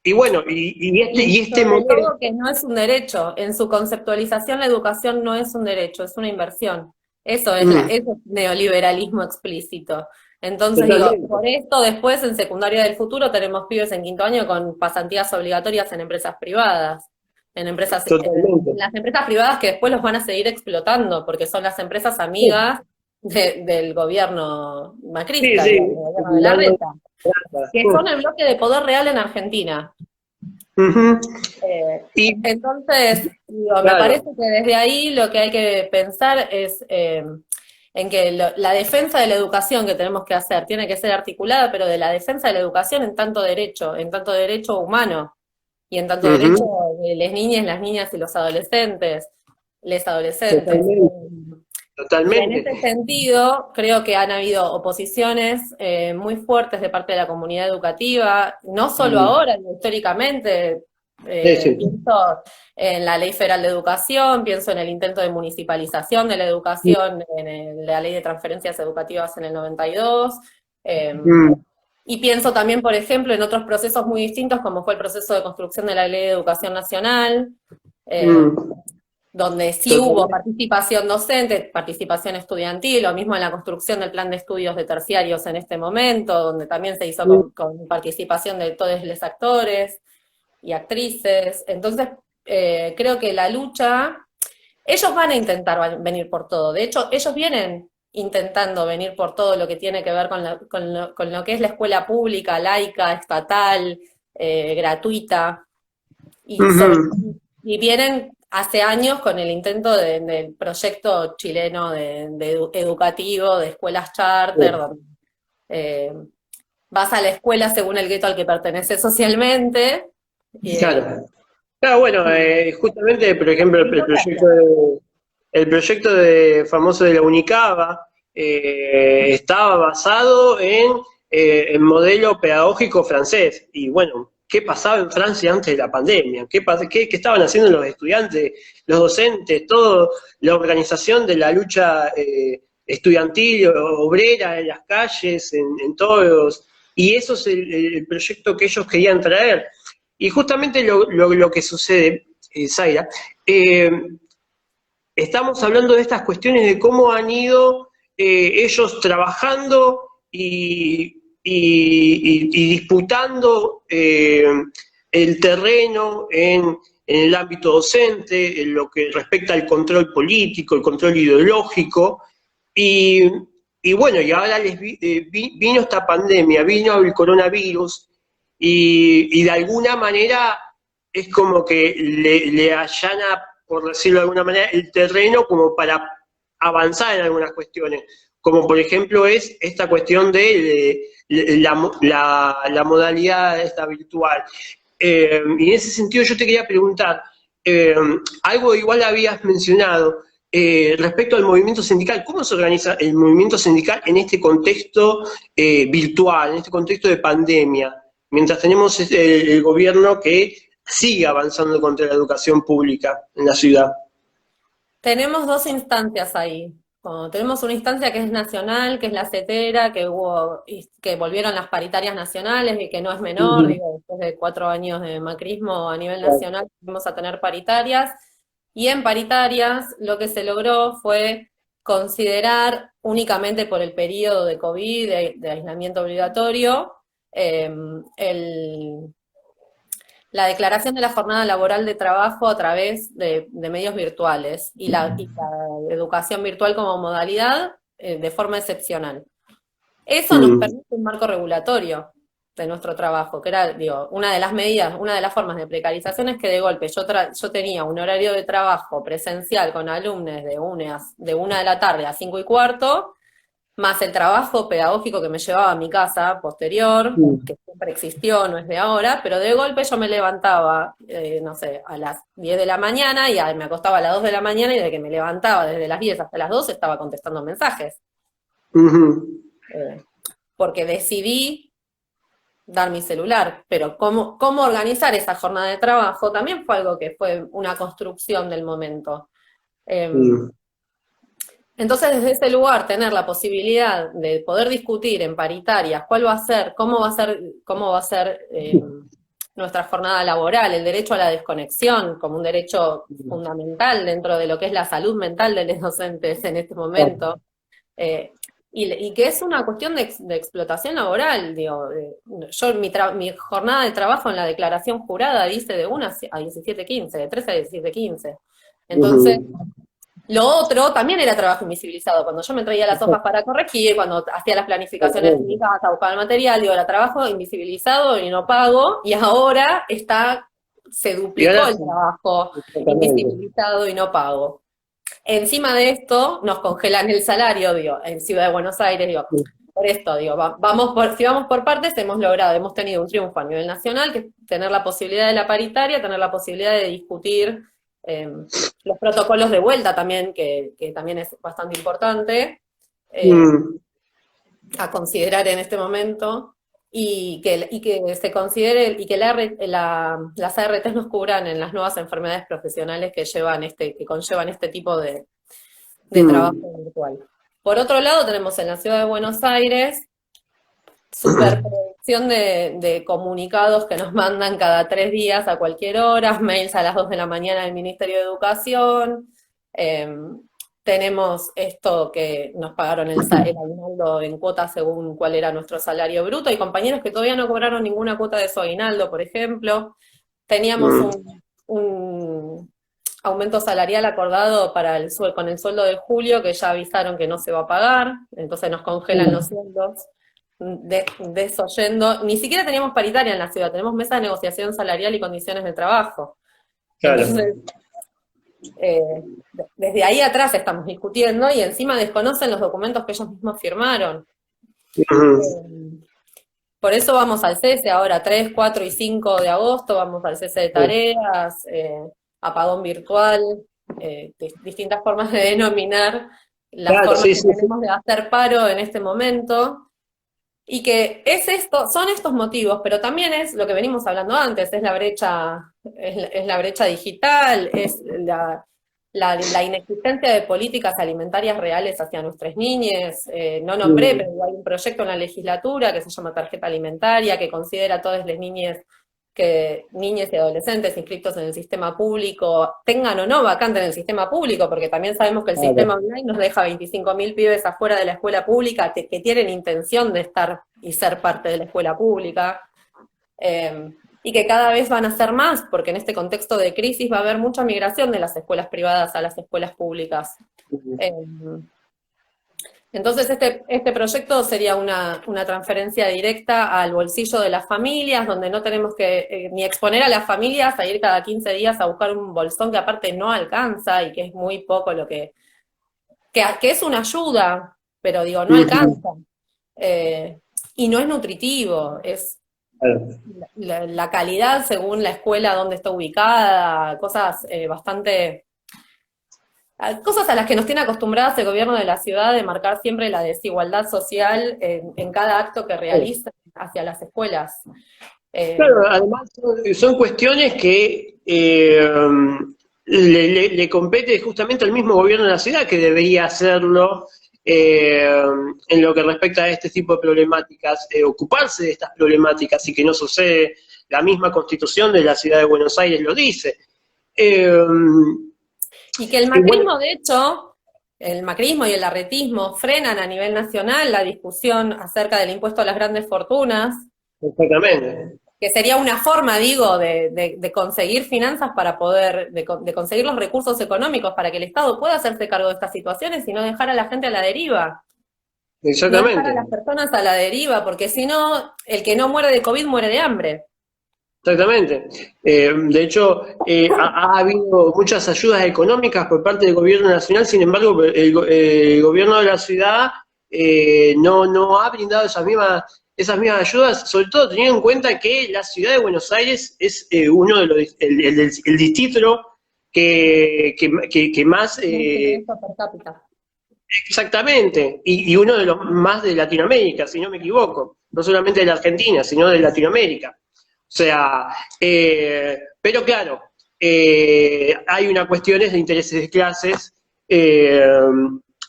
Speaker 1: Y bueno, y este
Speaker 5: sobre
Speaker 1: momento...
Speaker 5: todo que no es un derecho. En su conceptualización, la educación no es un derecho, es una inversión. Eso es, eso es neoliberalismo explícito. Entonces, digo, por esto después en secundaria del futuro tenemos pibes en quinto año con pasantías obligatorias en empresas privadas. En las empresas privadas que después los van a seguir explotando, porque son las empresas amigas del gobierno macrista, del gobierno de Larreta, que son el bloque de poder real en Argentina. Entonces, digo, me parece que desde ahí lo que hay que pensar es en que la defensa de la educación que tenemos que hacer tiene que ser articulada, pero de la defensa de la educación en tanto derecho humano, y en tanto derecho de las niñas y los adolescentes,
Speaker 1: Totalmente.
Speaker 5: Y en ese sentido, creo que han habido oposiciones muy fuertes de parte de la comunidad educativa, no solo ahora, históricamente. Pienso en la Ley Federal de Educación, pienso en el intento de municipalización de la educación, en la Ley de Transferencias Educativas en el 92, y pienso también, por ejemplo, en otros procesos muy distintos, como fue el proceso de construcción de la Ley de Educación Nacional, donde sí hubo participación docente, participación estudiantil, lo mismo en la construcción del plan de estudios de terciarios en este momento, donde también se hizo con participación de todos los actores y actrices. Entonces, creo que la lucha, ellos van a intentar venir por todo. De hecho, ellos vienen intentando venir por todo lo que tiene que ver con lo que es la escuela pública, laica, estatal, gratuita. Y vienen hace años con el intento del proyecto chileno educativo, de escuelas charter, donde vas a la escuela según el gueto al que perteneces socialmente.
Speaker 1: Claro, bueno, justamente, por ejemplo, el proyecto famoso de la Unicaba estaba basado en modelo pedagógico francés. Y bueno, ¿qué pasaba en Francia antes de la pandemia? ¿Qué estaban haciendo los estudiantes, los docentes, toda la organización de la lucha estudiantil, obrera en las calles, en todos? Y eso es el proyecto que ellos querían traer. Y justamente lo que sucede, Zaira, estamos hablando de estas cuestiones de cómo han ido ellos trabajando y disputando el terreno en el ámbito docente, en lo que respecta al control político, el control ideológico, y bueno, y ahora vino esta pandemia, vino el coronavirus, y de alguna manera es como que le allana, por decirlo de alguna manera, el terreno como para avanzar en algunas cuestiones, como por ejemplo es esta cuestión de la modalidad esta virtual. Y en ese sentido yo te quería preguntar, algo igual habías mencionado, respecto al movimiento sindical. ¿Cómo se organiza el movimiento sindical en este contexto virtual, en este contexto de pandemia? Mientras tenemos el gobierno que sigue avanzando contra la educación pública en la ciudad.
Speaker 5: Tenemos dos instancias ahí. Tenemos una instancia que es nacional, que es la CETERA, que volvieron las paritarias nacionales y que no es menor, digo, después de 4 años de macrismo a nivel nacional vamos a tener paritarias, y en paritarias lo que se logró fue considerar únicamente por el periodo de COVID, de aislamiento obligatorio, la declaración de la jornada laboral de trabajo a través de medios virtuales y la educación virtual como modalidad de forma excepcional. Eso nos permite un marco regulatorio de nuestro trabajo, que era, digo, una de las medidas, una de las formas de precarización es que de golpe yo tenía un horario de trabajo presencial con alumnos de 1 de la tarde a 5:15, más el trabajo pedagógico que me llevaba a mi casa posterior, que siempre existió, no es de ahora, pero de golpe yo me levantaba, no sé, a las 10 de la mañana y me acostaba a las 2 de la mañana y de que me levantaba desde las 10 hasta las 2 estaba contestando mensajes. Porque decidí dar mi celular, pero cómo organizar esa jornada de trabajo también fue algo que fue una construcción del momento. Entonces, desde ese lugar, tener la posibilidad de poder discutir en paritarias cuál va a ser, cómo va a ser nuestra jornada laboral, el derecho a la desconexión como un derecho fundamental dentro de lo que es la salud mental de los docentes en este momento, y que es una cuestión de explotación laboral, digo. Yo mi jornada de trabajo en la declaración jurada dice de 1 a 17:15, de 13 a 17:15. Entonces, lo otro también era trabajo invisibilizado. Cuando yo me traía las hojas para corregir, cuando hacía las planificaciones en mi casa, buscaba el material, digo, era trabajo invisibilizado y no pago, y ahora se duplicó el trabajo invisibilizado y no pago. Encima de esto, nos congelan el salario, digo, en Ciudad de Buenos Aires, digo, por esto, digo, si vamos por partes, hemos tenido un triunfo a nivel nacional, que es tener la posibilidad de la paritaria, tener la posibilidad de discutir los protocolos de vuelta también, que también es bastante importante a considerar en este momento, y que se considere, y que las ARTs nos cubran en las nuevas enfermedades profesionales que conllevan este tipo de trabajo virtual. Por otro lado, tenemos en la Ciudad de Buenos Aires superproducción de comunicados que nos mandan cada 3 días a cualquier hora, mails a las 2 de la mañana del Ministerio de Educación. Tenemos esto que nos pagaron el aguinaldo en cuotas según cuál era nuestro salario bruto. Hay compañeros que todavía no cobraron ninguna cuota de su aguinaldo, por ejemplo. Teníamos un aumento salarial acordado con el sueldo de julio, que ya avisaron que no se va a pagar, entonces nos congelan los sueldos. Desoyendo, ni siquiera teníamos paritaria en la ciudad, tenemos mesa de negociación salarial y condiciones de trabajo. Claro. Entonces, desde ahí atrás estamos discutiendo y encima desconocen los documentos que ellos mismos firmaron. Por eso vamos al cese ahora, 3, 4 y 5 de agosto, vamos al cese de tareas, apagón virtual, distintas formas de denominar las formas que tenemos de hacer paro en este momento. Y que son estos motivos, pero también es lo que venimos hablando antes, es la brecha digital, es la inexistencia de políticas alimentarias reales hacia nuestras niñas. No nombré, pero hay un proyecto en la legislatura que se llama Tarjeta Alimentaria, que considera a todas las niñas y adolescentes inscritos en el sistema público, tengan o no vacante en el sistema público, porque también sabemos que el sistema online nos deja 25.000 pibes afuera de la escuela pública que tienen intención de estar y ser parte de la escuela pública, y que cada vez van a ser más, porque en este contexto de crisis va a haber mucha migración de las escuelas privadas a las escuelas públicas. Entonces este proyecto sería una transferencia directa al bolsillo de las familias, donde no tenemos que ni exponer a las familias a ir cada 15 días a buscar un bolsón que aparte no alcanza y que es muy poco lo que es una ayuda, pero digo, no alcanza. Y no es nutritivo, es la calidad según la escuela donde está ubicada, cosas cosas a las que nos tiene acostumbradas el gobierno de la ciudad, de marcar siempre la desigualdad social en cada acto que realiza hacia las escuelas.
Speaker 1: Claro, además son cuestiones que le compete justamente al mismo gobierno de la ciudad, que debería hacerlo en lo que respecta a este tipo de problemáticas, ocuparse de estas problemáticas, y que no sucede. La misma Constitución de la Ciudad de Buenos Aires lo dice.
Speaker 5: Y que el macrismo, de hecho, el macrismo y el larretismo frenan a nivel nacional la discusión acerca del impuesto a las grandes fortunas.
Speaker 1: Exactamente.
Speaker 5: Que sería una forma, digo, de conseguir finanzas para poder, de conseguir los recursos económicos para que el Estado pueda hacerse cargo de estas situaciones y no dejar a la gente a la deriva.
Speaker 1: Exactamente.
Speaker 5: No dejar a las personas a la deriva, porque si no, el que no muere de COVID muere de hambre.
Speaker 1: Exactamente. De hecho, ha habido muchas ayudas económicas por parte del gobierno nacional, sin embargo, el gobierno de la ciudad no ha brindado esas mismas ayudas, sobre todo teniendo en cuenta que la ciudad de Buenos Aires es uno de los, el distrito que más...
Speaker 5: Per cápita.
Speaker 1: Exactamente, y uno de los más de Latinoamérica, si no me equivoco, no solamente de la Argentina, sino de Latinoamérica. O sea, pero claro, hay unas cuestiones de intereses de clases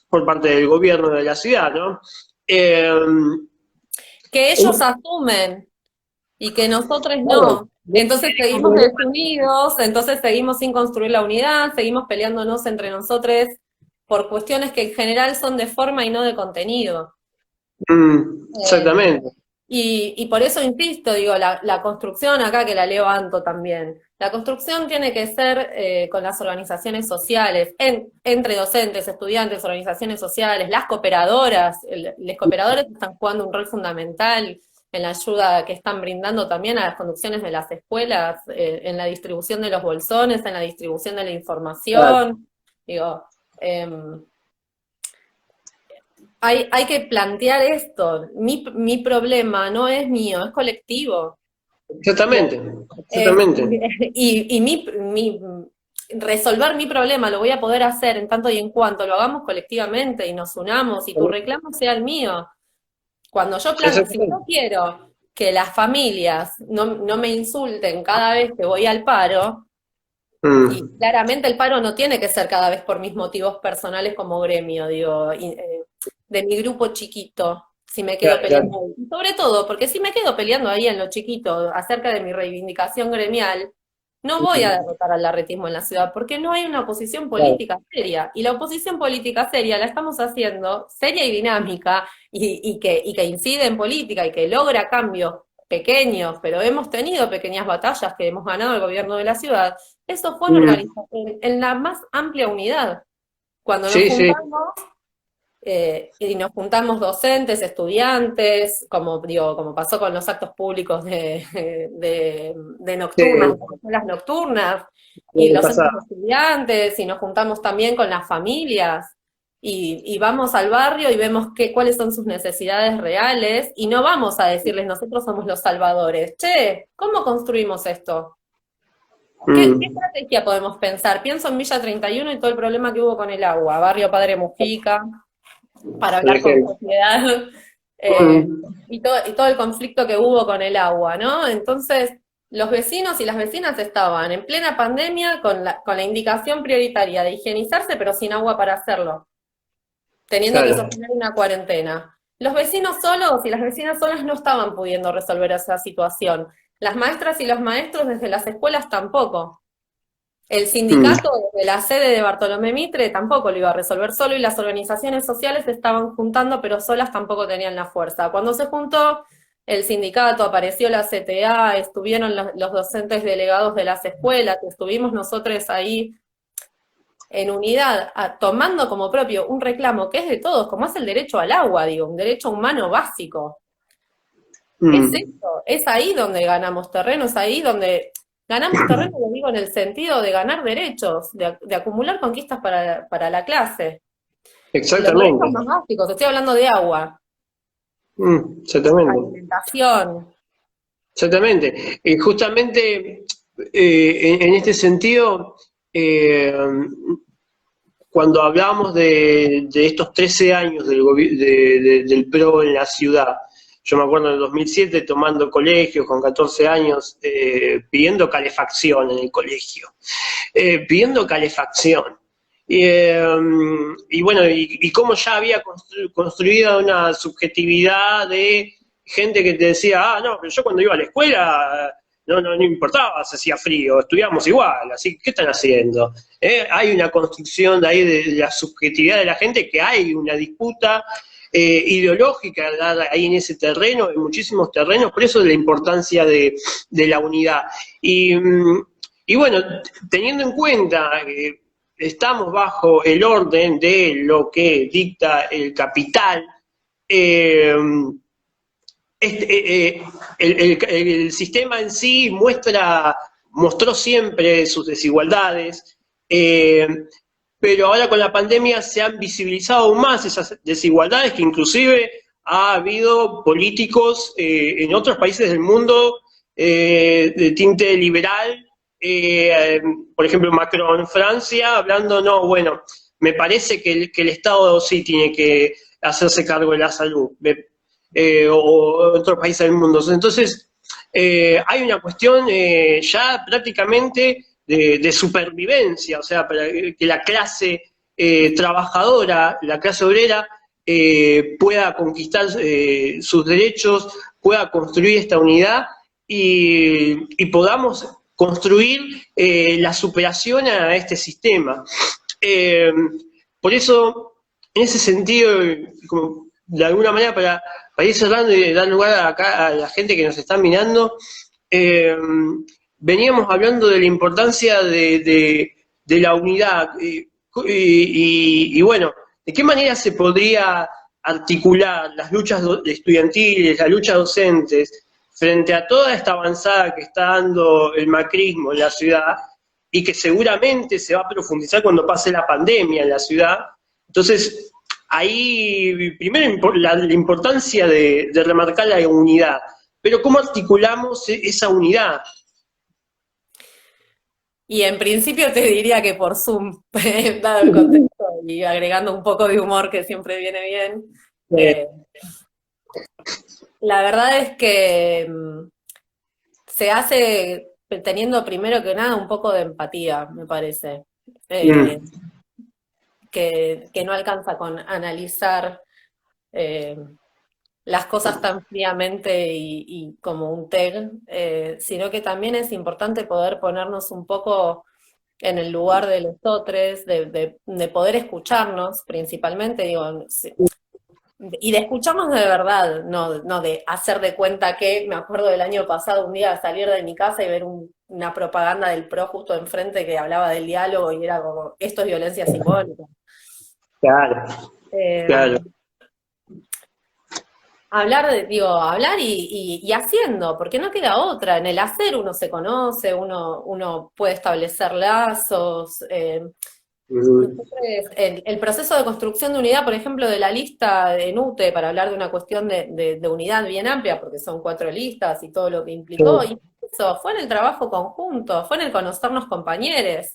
Speaker 1: por parte del gobierno de la ciudad, ¿no?
Speaker 5: Que ellos asumen y que nosotros no. Entonces seguimos desunidos, entonces seguimos sin construir la unidad, seguimos peleándonos entre nosotros por cuestiones que en general son de forma y no de contenido.
Speaker 1: Exactamente.
Speaker 5: Y por eso insisto, digo, la construcción acá que la levanto también. La construcción tiene que ser con las organizaciones sociales, entre docentes, estudiantes, organizaciones sociales, las cooperadoras. Los cooperadores están jugando un rol fundamental en la ayuda que están brindando también a las conducciones de las escuelas, en la distribución de los bolsones, en la distribución de la información. Digo, hay que plantear esto. Mi problema no es mío, es colectivo.
Speaker 1: Exactamente.
Speaker 5: Y resolver mi problema lo voy a poder hacer en tanto y en cuanto lo hagamos colectivamente y nos unamos y tu reclamo sea el mío. Cuando yo planteo, si yo quiero que las familias no me insulten cada vez que voy al paro, y claramente el paro no tiene que ser cada vez por mis motivos personales como gremio, digo, de mi grupo chiquito, si me quedo peleando ahí. Sobre todo, porque si me quedo peleando ahí en lo chiquito acerca de mi reivindicación gremial, no voy a derrotar al larretismo en la ciudad, porque no hay una oposición política seria. Y la oposición política seria la estamos haciendo seria y dinámica, y que incide en política y que logra cambios pequeños, pero hemos tenido pequeñas batallas que hemos ganado el gobierno de la ciudad. Eso fue en la más amplia unidad. Cuando nos juntamos, y nos juntamos docentes, estudiantes, como pasó con los actos públicos de nocturnas, de escuelas nocturnas, y los centros estudiantes, y nos juntamos también con las familias, y vamos al barrio y vemos cuáles son sus necesidades reales, y no vamos a decirles nosotros somos los salvadores. Che, ¿cómo construimos esto? ¿Qué estrategia podemos pensar? Pienso en Villa 31 y todo el problema que hubo con el agua, barrio Padre Mujica, para hablar con sociedad, y todo el conflicto que hubo con el agua, ¿no? Entonces, los vecinos y las vecinas estaban en plena pandemia con la indicación prioritaria de higienizarse, pero sin agua para hacerlo, teniendo que sostener una cuarentena. Los vecinos solos y las vecinas solas no estaban pudiendo resolver esa situación. Las maestras y los maestros desde las escuelas tampoco. El sindicato de la sede de Bartolomé Mitre tampoco lo iba a resolver solo, y las organizaciones sociales se estaban juntando, pero solas tampoco tenían la fuerza. Cuando se juntó el sindicato, apareció la CTA, estuvieron los docentes delegados de las escuelas, estuvimos nosotros ahí en unidad, tomando como propio un reclamo que es de todos, como es el derecho al agua, digo, un derecho humano básico. Es eso, es ahí donde ganamos terreno, es ahí donde... Ganamos terreno, lo digo en el sentido de ganar derechos, de acumular conquistas para la clase.
Speaker 1: Exactamente.
Speaker 5: Los derechos más básicos, estoy hablando de agua.
Speaker 1: Exactamente.
Speaker 5: Alimentación.
Speaker 1: Exactamente. Justamente en este sentido, cuando hablamos de estos 13 años del PRO en la ciudad, yo me acuerdo en el 2007 tomando colegios con 14 años, pidiendo calefacción en el colegio, pidiendo calefacción. Y bueno, y cómo ya había construido una subjetividad de gente que te decía, no, pero yo cuando iba a la escuela no importaba si hacía frío, estudiábamos igual, así que ¿qué están haciendo? Hay una construcción de ahí de la subjetividad de la gente, que hay una disputa ideológica ahí en ese terreno, en muchísimos terrenos, por eso de la importancia de la unidad. Y bueno, teniendo en cuenta que estamos bajo el orden de lo que dicta el capital, el sistema en sí mostró siempre sus desigualdades, pero ahora con la pandemia se han visibilizado aún más esas desigualdades, que inclusive ha habido políticos en otros países del mundo de tinte liberal, por ejemplo Macron en Francia, hablando, no, bueno, me parece que el Estado sí tiene que hacerse cargo de la salud, o otros países del mundo. Entonces, hay una cuestión ya prácticamente de supervivencia, o sea, para que la clase trabajadora, la clase obrera, pueda conquistar sus derechos, pueda construir esta unidad y podamos construir la superación a este sistema. Por eso, en ese sentido, como de alguna manera para ir cerrando y dar lugar acá a la gente que nos está mirando, veníamos hablando de la importancia de la unidad y bueno, ¿de qué manera se podría articular las luchas estudiantiles, las luchas docentes, frente a toda esta avanzada que está dando el macrismo en la ciudad y que seguramente se va a profundizar cuando pase la pandemia en la ciudad? Entonces, ahí primero la importancia de remarcar la unidad, pero ¿cómo articulamos esa unidad?
Speaker 5: Y en principio te diría que por Zoom, dado el contexto y agregando un poco de humor que siempre viene bien. La verdad es que se hace teniendo primero que nada un poco de empatía, me parece. Que no alcanza con analizar las cosas tan fríamente y como un TEG, sino que también es importante poder ponernos un poco en el lugar de los otros, de poder escucharnos principalmente, digo, y de escucharnos de verdad, no de hacer de cuenta que, me acuerdo del año pasado, un día salir de mi casa y ver una propaganda del PRO justo enfrente que hablaba del diálogo y era como, esto es violencia simbólica.
Speaker 1: Claro, claro.
Speaker 5: Hablar y haciendo, porque no queda otra. En el hacer uno se conoce, uno puede establecer lazos. Entonces, el proceso de construcción de unidad, por ejemplo, de la lista de NUTE, para hablar de una cuestión de unidad bien amplia, porque son 4 listas y todo lo que implicó, y eso fue en el trabajo conjunto, fue en el conocernos compañeros.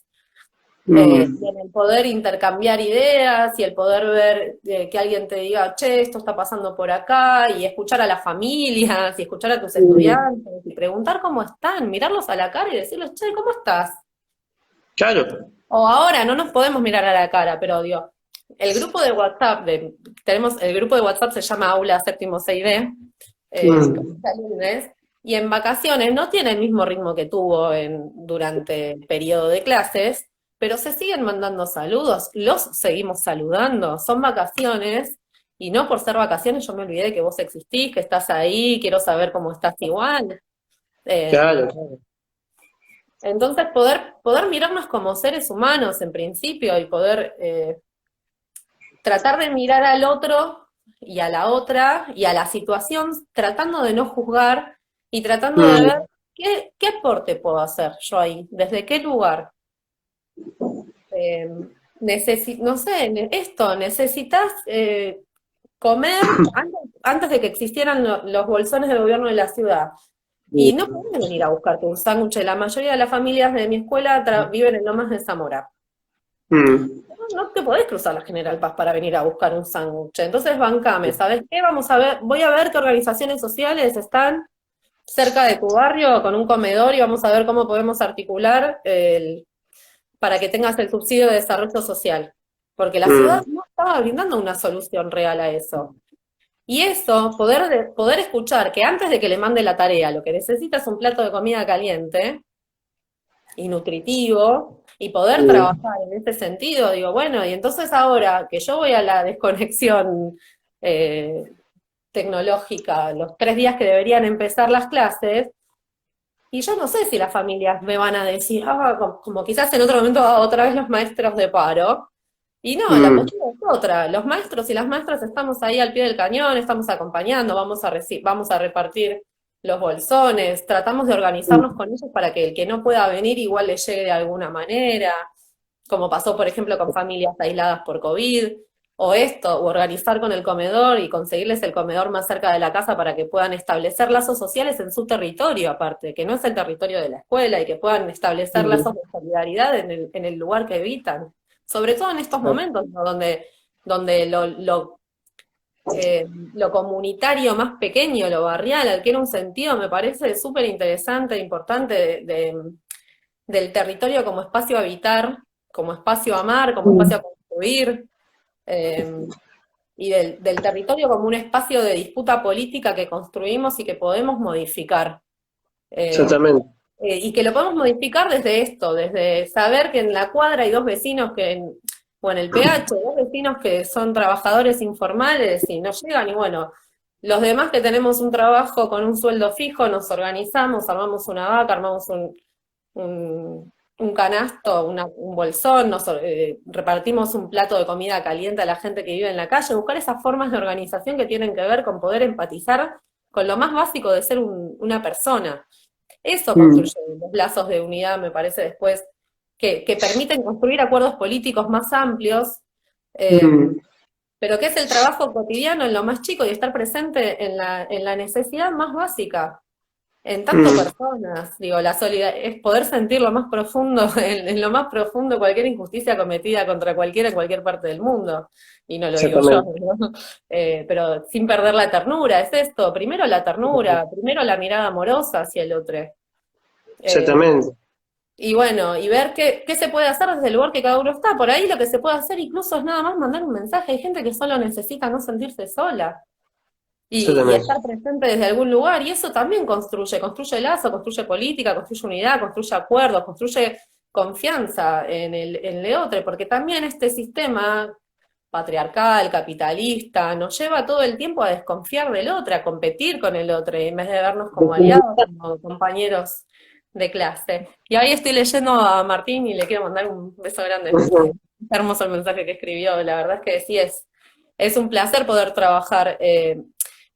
Speaker 5: Y en el poder intercambiar ideas y el poder ver que alguien te diga, che, esto está pasando por acá, y escuchar a las familias, y escuchar a tus estudiantes, y preguntar cómo están, mirarlos a la cara y decirles, che, ¿cómo estás?
Speaker 1: Claro.
Speaker 5: O ahora no nos podemos mirar a la cara, pero digo, el grupo de WhatsApp, el grupo de WhatsApp se llama Aula Séptimo 6D, y en vacaciones no tiene el mismo ritmo que tuvo durante el periodo de clases, pero se siguen mandando saludos, los seguimos saludando, son vacaciones, y no por ser vacaciones yo me olvidé de que vos existís, que estás ahí, quiero saber cómo estás igual.
Speaker 1: Claro.
Speaker 5: Entonces poder mirarnos como seres humanos en principio y poder tratar de mirar al otro y a la otra y a la situación tratando de no juzgar y tratando de ver qué aporte puedo hacer yo ahí, desde qué lugar. No sé, necesitas comer antes de que existieran los bolsones del gobierno de la ciudad. Y no pueden venir a buscarte un sándwich. La mayoría de las familias de mi escuela viven en Lomas de Zamora. No te podés cruzar la General Paz para venir a buscar un sándwich. Entonces, bancame, ¿sabes qué? Voy a ver qué organizaciones sociales están cerca de tu barrio con un comedor y vamos a ver cómo podemos articular para que tengas el subsidio de desarrollo social. Porque la ciudad no estaba brindando una solución real a eso. Y eso, poder escuchar que antes de que le mande la tarea, lo que necesita es un plato de comida caliente y nutritivo, y poder trabajar en ese sentido, digo, bueno, y entonces ahora que yo voy a la desconexión tecnológica, los 3 días que deberían empezar las clases, y yo no sé si las familias me van a decir, como quizás en otro momento otra vez los maestros de paro. Y no, la postura es otra. Los maestros y las maestras estamos ahí al pie del cañón, estamos acompañando, vamos a repartir los bolsones, tratamos de organizarnos con ellos para que el que no pueda venir igual le llegue de alguna manera. como pasó, por ejemplo, con familias aisladas por COVID, o organizar con el comedor y conseguirles el comedor más cerca de la casa para que puedan establecer lazos sociales en su territorio, aparte, que no es el territorio de la escuela, y que puedan establecer lazos de solidaridad en el lugar que habitan. Sobre todo en estos momentos, ¿no? donde lo comunitario más pequeño, lo barrial, adquiere un sentido, me parece súper interesante, importante, del territorio como espacio a habitar, como espacio a amar, como espacio a construir, y del territorio como un espacio de disputa política que construimos y que podemos modificar.
Speaker 1: Exactamente.
Speaker 5: Y que lo podemos modificar desde esto, desde saber que en la cuadra hay dos vecinos o en el PH, dos vecinos que son trabajadores informales y no llegan, y bueno, los demás que tenemos un trabajo con un sueldo fijo, nos organizamos, armamos una vaca, armamos un canasto, un bolsón, repartimos un plato de comida caliente a la gente que vive en la calle, buscar esas formas de organización que tienen que ver con poder empatizar con lo más básico de ser una persona. Eso construye los lazos de unidad, me parece, después, que permiten construir acuerdos políticos más amplios, pero que es el trabajo cotidiano en lo más chico y estar presente en la necesidad más básica, en tanto personas. Digo, la solidaridad es poder sentir lo más profundo, en lo más profundo, cualquier injusticia cometida contra cualquiera en cualquier parte del mundo. Y no lo digo yo, ¿no? Pero sin perder la ternura, es esto, primero la ternura, primero la mirada amorosa hacia el otro.
Speaker 1: Exactamente.
Speaker 5: Y bueno, y ver qué se puede hacer desde el lugar que cada uno está. Por ahí lo que se puede hacer incluso es nada más mandar un mensaje. Hay gente que solo necesita no sentirse sola. Y estar presente desde algún lugar, y eso también construye lazo, construye política, construye unidad, construye acuerdos, construye confianza en el otro, porque también este sistema patriarcal, capitalista, nos lleva todo el tiempo a desconfiar del otro, a competir con el otro, en vez de vernos como aliados, como compañeros de clase. Y ahí estoy leyendo a Martín y le quiero mandar un beso grande. Está hermoso el mensaje que escribió, la verdad es que sí, es un placer poder trabajar,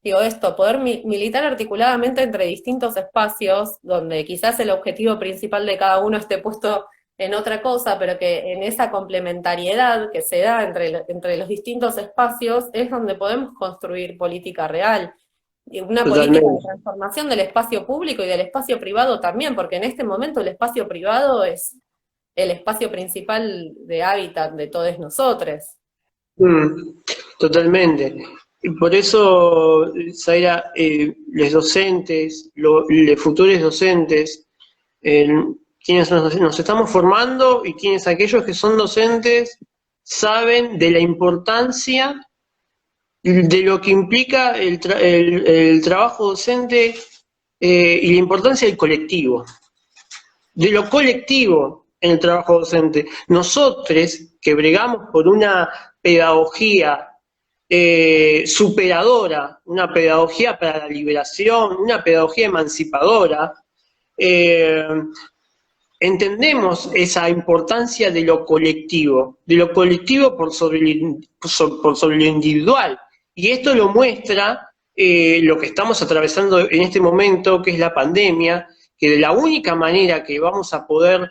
Speaker 5: digo esto, poder militar articuladamente entre distintos espacios, donde quizás el objetivo principal de cada uno esté puesto en otra cosa, pero que en esa complementariedad que se da entre los distintos espacios es donde podemos construir política real. Una política de transformación del espacio público y del espacio privado también, porque en este momento el espacio privado es el espacio principal de hábitat de todos nosotros.
Speaker 1: Totalmente. Y por eso, Zaira, los docentes, los futuros docentes, quienes nos estamos formando y quienes aquellos que son docentes saben de la importancia de lo que implica el trabajo docente y la importancia del colectivo, de lo colectivo en el trabajo docente. Nosotros que bregamos por una pedagogía superadora, una pedagogía para la liberación, una pedagogía emancipadora, entendemos esa importancia de lo colectivo por sobre lo individual. Y esto lo muestra lo que estamos atravesando en este momento, que es la pandemia, que de la única manera que vamos a poder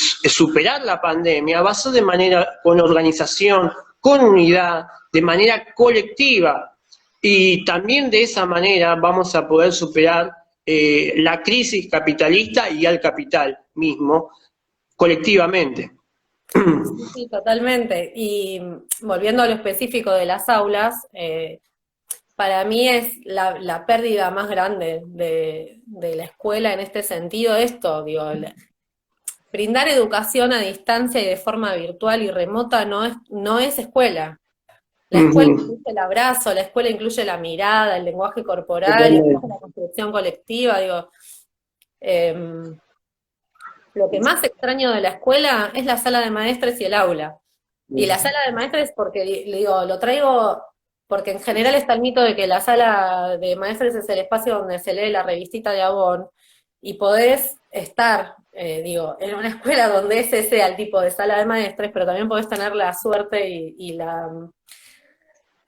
Speaker 1: superar la pandemia va a ser de manera con organización, con unidad, de manera colectiva. Y también de esa manera vamos a poder superar la crisis capitalista y al capital mismo, colectivamente.
Speaker 5: Sí, totalmente. Y volviendo a lo específico de las aulas, para mí es la pérdida más grande de la escuela en este sentido, esto, digo, brindar educación a distancia y de forma virtual y remota no es escuela. La escuela incluye el abrazo, la escuela incluye la mirada, el lenguaje corporal, incluye la construcción colectiva, digo. Lo que más extraño de la escuela es la sala de maestres y el aula. Y la sala de maestres, porque digo, lo traigo porque en general está el mito de que la sala de maestres es el espacio donde se lee la revistita de Avon, y podés estar, digo, en una escuela donde ese sea el tipo de sala de maestres, pero también podés tener la suerte y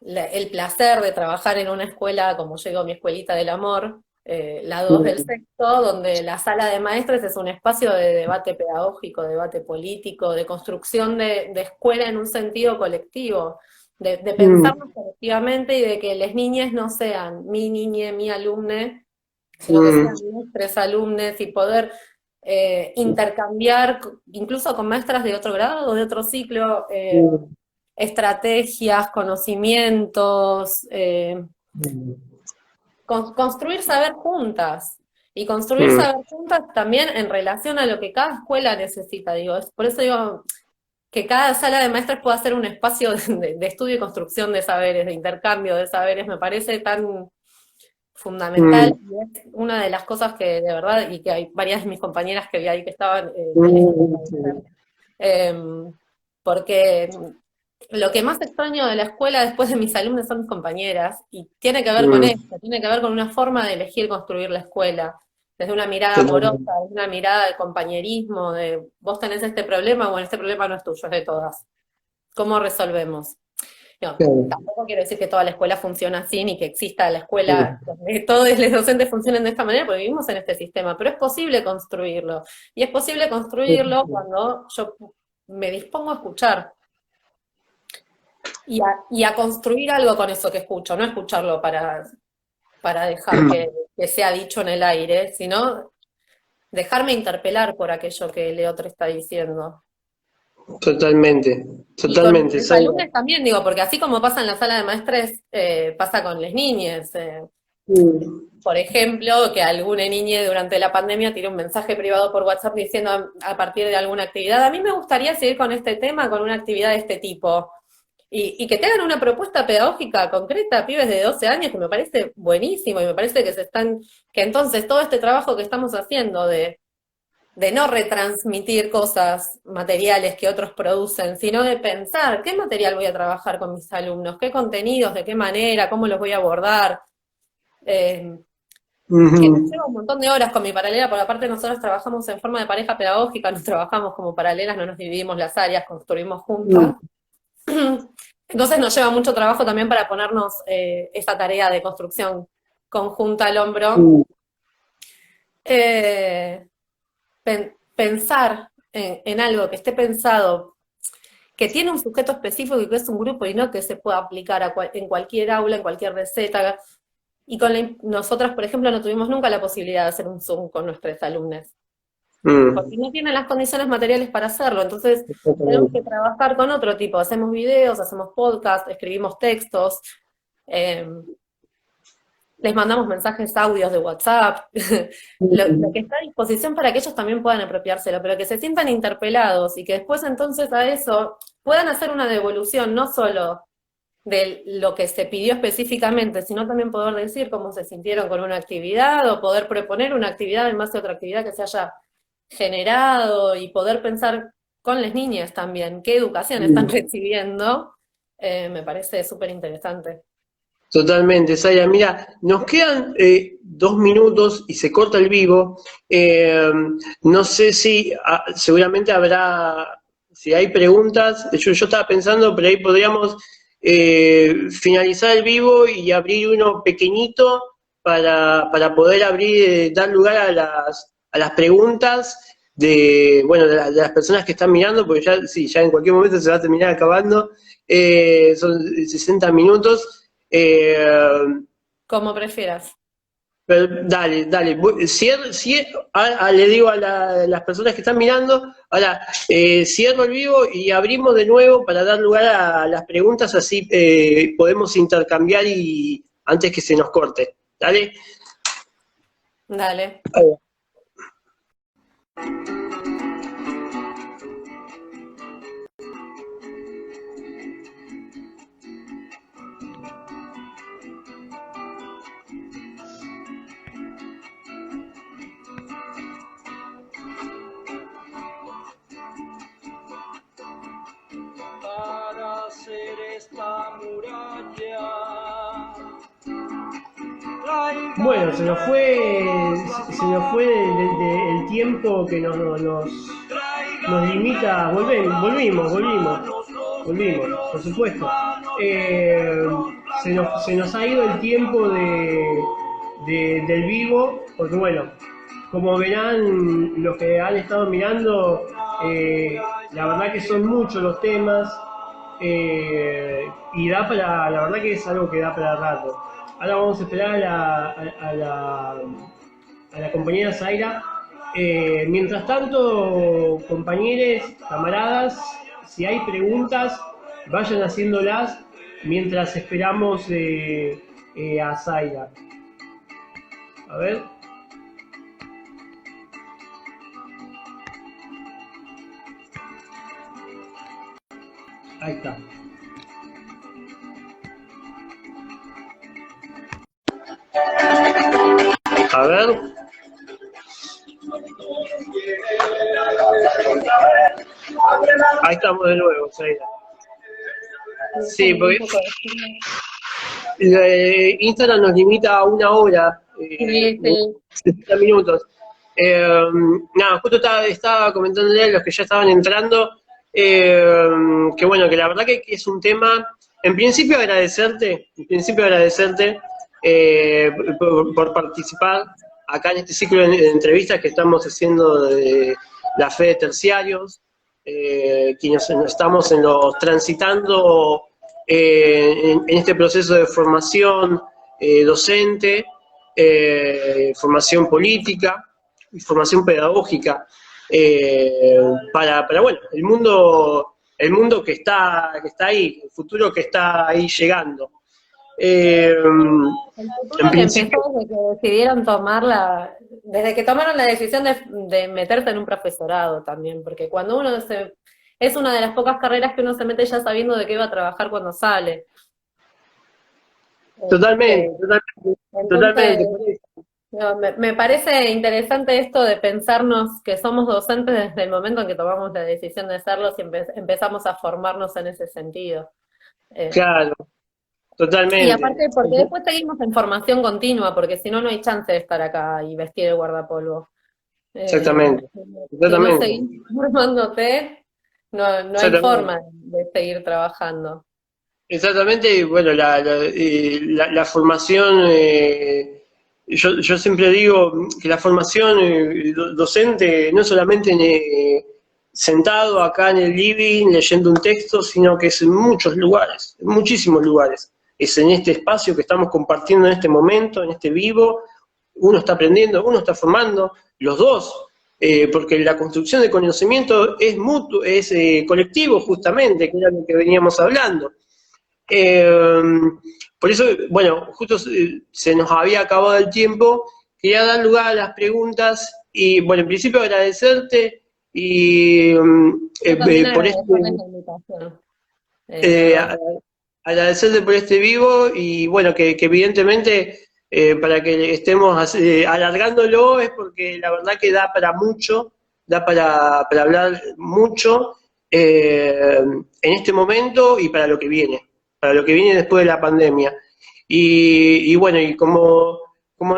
Speaker 5: el placer de trabajar en una escuela como llegó mi escuelita del amor, la 2 del sexto, donde la sala de maestres es un espacio de debate pedagógico, de debate político, de construcción de escuela en un sentido colectivo, de pensarnos colectivamente y de que las niñas no sean mi niñe, mi alumne, sino que sean nuestros alumnos y poder intercambiar, incluso con maestras de otro grado, de otro ciclo, estrategias, conocimientos, construir saber juntas. Y construir saber juntas también en relación a lo que cada escuela necesita, digo. Por eso digo que cada sala de maestras pueda ser un espacio de estudio y construcción de saberes, de intercambio de saberes, me parece tan fundamental, y es una de las cosas que de verdad, y que hay varias de mis compañeras que vi ahí que estaban, porque lo que más extraño de la escuela después de mis alumnos son mis compañeras, y tiene que ver con esto, tiene que ver con una forma de elegir construir la escuela, desde una mirada amorosa, desde una mirada de compañerismo, de vos tenés este problema, bueno, este problema no es tuyo, es de todas. ¿Cómo resolvemos? No, tampoco quiero decir que toda la escuela funciona así, ni que exista la escuela, donde todos los docentes funcionen de esta manera, porque vivimos en este sistema, pero es posible construirlo. Y es posible construirlo cuando yo me dispongo a escuchar. Y a construir algo con eso que escucho, no escucharlo para dejar que sea dicho en el aire, sino dejarme interpelar por aquello que el otro está diciendo.
Speaker 1: Totalmente, totalmente.
Speaker 5: Y con los alumnos también, digo, porque así como pasa en la sala de maestres, pasa con las niñas. Por ejemplo, que alguna niña durante la pandemia tiró un mensaje privado por WhatsApp diciendo a partir de alguna actividad, a mí me gustaría seguir con este tema, con una actividad de este tipo. Y que tengan una propuesta pedagógica concreta, pibes de 12 años, que me parece buenísimo, y me parece que entonces todo este trabajo que estamos haciendo de no retransmitir cosas materiales que otros producen, sino de pensar qué material voy a trabajar con mis alumnos, qué contenidos, de qué manera, cómo los voy a abordar. Que nos lleva un montón de horas con mi paralela, porque aparte nosotros trabajamos en forma de pareja pedagógica, nos trabajamos como paralelas, no nos dividimos las áreas, construimos juntas. Entonces nos lleva mucho trabajo también para ponernos esa tarea de construcción conjunta al hombro. Pensar en algo que esté pensado, que tiene un sujeto específico y que es un grupo y no que se pueda aplicar en cualquier aula, en cualquier receta. Y nosotras, por ejemplo, no tuvimos nunca la posibilidad de hacer un Zoom con nuestros alumnos. Porque no tienen las condiciones materiales para hacerlo, entonces tenemos que trabajar con otro tipo, hacemos videos, hacemos podcasts, escribimos textos, les mandamos mensajes audios de WhatsApp, lo que está a disposición para que ellos también puedan apropiárselo, pero que se sientan interpelados y que después entonces a eso puedan hacer una devolución, no solo de lo que se pidió específicamente, sino también poder decir cómo se sintieron con una actividad o poder proponer una actividad en base a otra actividad que se haya generado y poder pensar con las niñas también qué educación están recibiendo, me parece súper interesante.
Speaker 1: Totalmente, Saya. Mira, nos quedan 2 minutos y se corta el vivo. No sé si seguramente habrá, si hay preguntas, yo estaba pensando, pero ahí podríamos finalizar el vivo y abrir uno pequeñito para poder dar lugar a las preguntas de las personas que están mirando, porque ya en cualquier momento se va a terminar acabando. Son 60 minutos.
Speaker 5: Como prefieras.
Speaker 1: Pero dale. Le digo a las personas que están mirando, ahora cierro el vivo y abrimos de nuevo para dar lugar a las preguntas, así podemos intercambiar y antes que se nos corte. Dale.
Speaker 5: Dale.
Speaker 6: Para hacer esta muralla.
Speaker 1: Bueno, se nos fue el tiempo que nos limita. Volvimos, por supuesto. Se nos ha ido el tiempo del vivo, porque bueno, como verán los que han estado mirando, la verdad que son muchos los temas y da para, la verdad que es algo que da para rato. Ahora vamos a esperar a la compañera Zaira. Mientras tanto, compañeros, camaradas, si hay preguntas, vayan haciéndolas mientras esperamos a Zaira. A ver. Ahí está. A ver. Ahí estamos de nuevo, Zaira. Sí, porque Instagram nos limita a 1 hora,
Speaker 5: Sí, sí.
Speaker 1: 60 minutos. Nada, justo estaba comentándole a los que ya estaban entrando, que bueno, que la verdad que es un tema, en principio agradecerte por participar acá en este ciclo de entrevistas que estamos haciendo de la fe de terciarios, quienes estamos transitando en este proceso de formación docente, formación política y formación pedagógica para bueno, el mundo que está ahí, el futuro que está ahí llegando.
Speaker 5: El futuro
Speaker 1: En
Speaker 5: que
Speaker 1: principio,
Speaker 5: empezó desde que decidieron desde que tomaron la decisión de meterse en un profesorado también, porque cuando es una de las pocas carreras que uno se mete ya sabiendo de qué va a trabajar cuando sale.
Speaker 1: totalmente.
Speaker 5: Entonces, no, me parece interesante esto de pensarnos que somos docentes desde el momento en que tomamos la decisión de serlos y empezamos a formarnos en ese sentido.
Speaker 1: Claro,
Speaker 5: Y
Speaker 1: totalmente.
Speaker 5: aparte, porque después seguimos en formación continua, porque si no, no hay chance de estar acá y vestir el guardapolvo.
Speaker 1: Exactamente.
Speaker 5: Si no
Speaker 1: Exactamente.
Speaker 5: seguís formándote, no hay
Speaker 1: Exactamente.
Speaker 5: forma de seguir trabajando.
Speaker 1: Exactamente, y bueno, la formación, yo siempre digo que la formación docente no es solamente sentado acá en el living leyendo un texto, sino que es en muchos lugares, en muchísimos lugares. Es en este espacio que estamos compartiendo en este momento, en este vivo, uno está aprendiendo, uno está formando, los dos, porque la construcción de conocimiento es mutuo, es colectivo justamente, que era lo que veníamos hablando. Por eso, bueno, justo se nos había acabado el tiempo, quería dar lugar a las preguntas y, bueno, en principio agradecerte y
Speaker 5: Yo también
Speaker 1: por
Speaker 5: agradecerles la invitación.
Speaker 1: eh,
Speaker 5: Perdón.
Speaker 1: a- agradecerte por este vivo y, bueno, que evidentemente para que estemos alargándolo es porque la verdad que da para mucho, da para hablar mucho en este momento y para lo que viene después de la pandemia. Y bueno, y como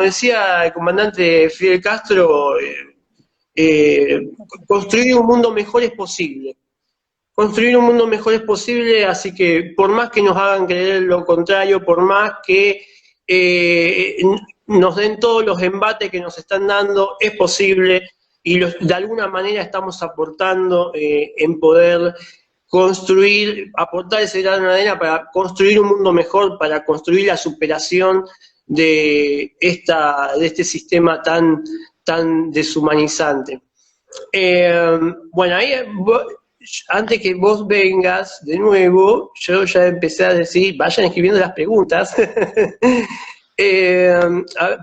Speaker 1: decía el comandante Fidel Castro, eh, construir un mundo mejor es posible. Construir un mundo mejor es posible, así que por más que nos hagan creer lo contrario, por más que eh, nos den todos los embates que nos están dando, es posible y de alguna manera estamos aportando en poder construir, aportar ese grano de arena para construir un mundo mejor, para construir la superación de este sistema tan deshumanizante. Bueno, ahí antes que vos vengas de nuevo, yo ya empecé a decir, vayan escribiendo las preguntas.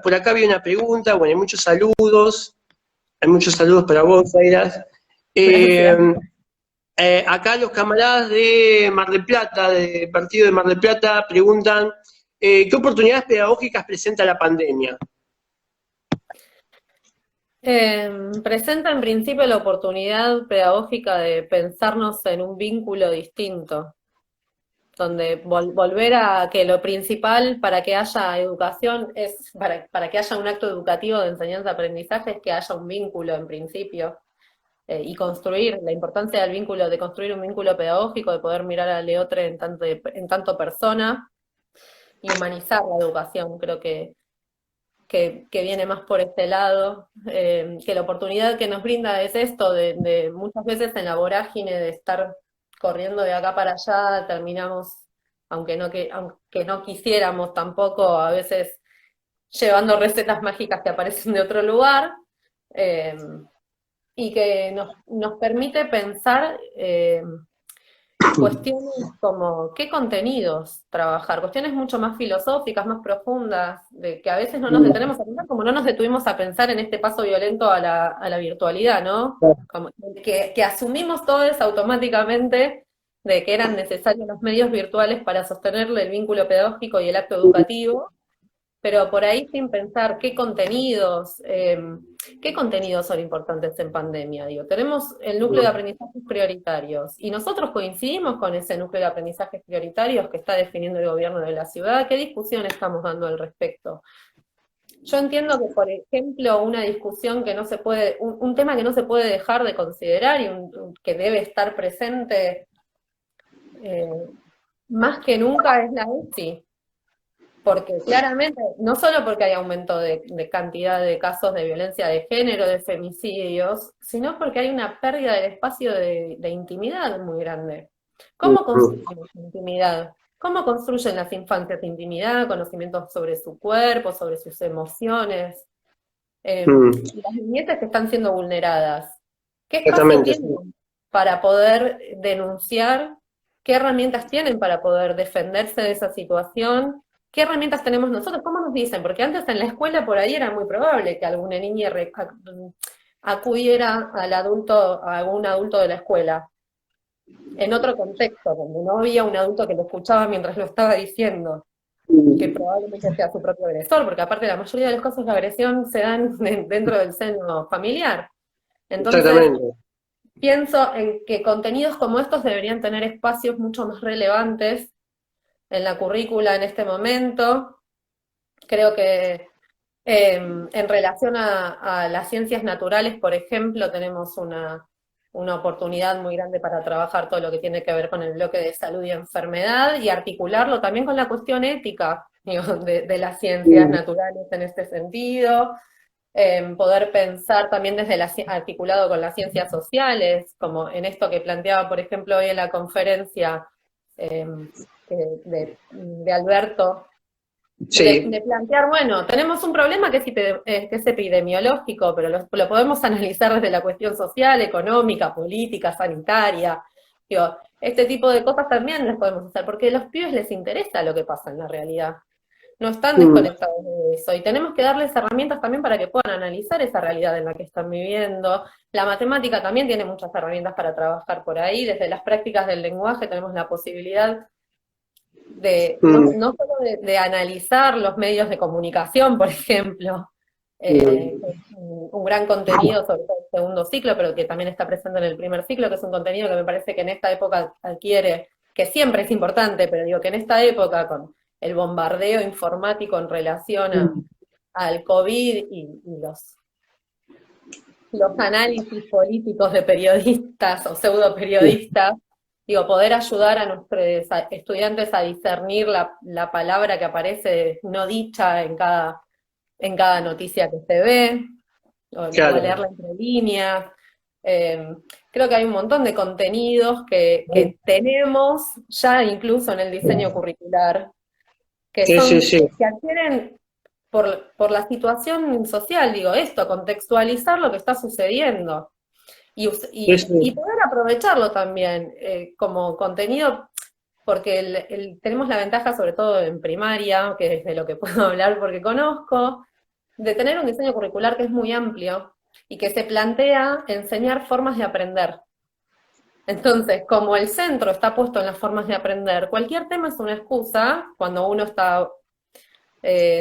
Speaker 1: Por acá había una pregunta, bueno, hay muchos saludos para vos, Zairas.
Speaker 5: Gracias.
Speaker 1: Acá los camaradas de Mar del Plata, del partido de Mar del Plata, preguntan, ¿qué oportunidades pedagógicas presenta la pandemia?
Speaker 5: Presenta en principio la oportunidad pedagógica de pensarnos en un vínculo distinto, donde volver a que lo principal para que haya educación para que haya un acto educativo de enseñanza-aprendizaje es que haya un vínculo en principio, y construir, la importancia del vínculo, de construir un vínculo pedagógico, de poder mirar al otro en tanto persona y humanizar la educación. Creo que que viene más por este lado, que la oportunidad que nos brinda es esto, de muchas veces en la vorágine de estar corriendo de acá para allá, terminamos, aunque no quisiéramos tampoco, a veces llevando recetas mágicas que aparecen de otro lugar, eh, y que nos permite pensar cuestiones como qué contenidos trabajar, cuestiones mucho más filosóficas, más profundas, de que a veces no nos detenemos a pensar, como no nos detuvimos a pensar en este paso violento a la virtualidad, ¿no? Como que asumimos todos automáticamente de que eran necesarios los medios virtuales para sostenerle el vínculo pedagógico y el acto educativo, pero por ahí sin pensar qué contenidos son importantes en pandemia. Digo, tenemos el núcleo de aprendizajes prioritarios, y nosotros coincidimos con ese núcleo de aprendizajes prioritarios que está definiendo el gobierno de la ciudad. ¿Qué discusión estamos dando al respecto? Yo entiendo que, por ejemplo, una discusión que no se puede, un tema que no se puede dejar de considerar y que debe estar presente más que nunca es la ESI. Porque claramente, no solo porque hay aumento de cantidad de casos de violencia de género, de femicidios, sino porque hay una pérdida del espacio de intimidad muy grande. ¿Cómo construimos intimidad? ¿Cómo construyen las infancias intimidad, conocimientos sobre su cuerpo, sobre sus emociones? Las niñeces que están siendo vulneradas. ¿Qué espacio tienen para poder denunciar? ¿Qué herramientas tienen para poder defenderse de esa situación? ¿Qué herramientas tenemos nosotros? ¿Cómo nos dicen? Porque antes en la escuela por ahí era muy probable que alguna niña acudiera a algún adulto de la escuela, en otro contexto, donde no había un adulto que lo escuchaba mientras lo estaba diciendo, que probablemente sea su propio agresor, porque aparte la mayoría de los casos de agresión se dan dentro del seno familiar. Entonces, pienso en que contenidos como estos deberían tener espacios mucho más relevantes en la currícula en este momento. Creo que en relación a las ciencias naturales, por ejemplo, tenemos una oportunidad muy grande para trabajar todo lo que tiene que ver con el bloque de salud y enfermedad y articularlo también con la cuestión ética, digo, de las ciencias naturales en este sentido. Poder pensar también articulado con las ciencias sociales, como en esto que planteaba, por ejemplo, hoy en la conferencia de Alberto, de plantear, bueno, tenemos un problema que es epidemiológico, pero lo podemos analizar desde la cuestión social, económica, política, sanitaria. Digo, este tipo de cosas también las podemos hacer, porque a los pibes les interesa lo que pasa en la realidad. No están desconectados de eso, y tenemos que darles herramientas también para que puedan analizar esa realidad en la que están viviendo. La matemática también tiene muchas herramientas para trabajar por ahí. Desde las prácticas del lenguaje tenemos la posibilidad no solo de analizar los medios de comunicación, por ejemplo, un gran contenido, sobre todo el segundo ciclo, pero que también está presente en el primer ciclo, que es un contenido que me parece que en esta época adquiere, que siempre es importante, pero digo que en esta época, con el bombardeo informático en relación al COVID y los análisis políticos de periodistas o pseudo periodistas, digo, poder ayudar a nuestros estudiantes a discernir la palabra que aparece no dicha en cada noticia que se ve, o leerla entre líneas. Creo que hay un montón de contenidos que tenemos ya incluso en el diseño curricular, que adquieren por la situación social, digo, contextualizar lo que está sucediendo. Y poder aprovecharlo también como contenido, porque tenemos la ventaja, sobre todo en primaria, que es de lo que puedo hablar porque conozco, de tener un diseño curricular que es muy amplio y que se plantea enseñar formas de aprender. Entonces, como el centro está puesto en las formas de aprender, cualquier tema es una excusa cuando uno está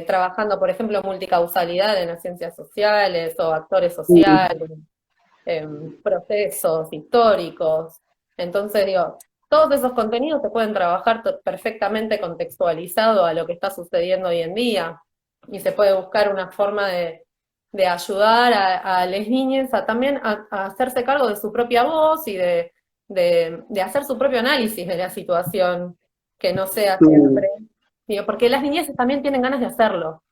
Speaker 5: trabajando, por ejemplo, multicausalidad en las ciencias sociales o actores sociales, procesos históricos. Entonces, digo, todos esos contenidos se pueden trabajar perfectamente contextualizado a lo que está sucediendo hoy en día, y se puede buscar una forma de ayudar a las niñas también a hacerse cargo de su propia voz y de hacer su propio análisis de la situación, que no sea siempre, digo, porque las niñas también tienen ganas de hacerlo.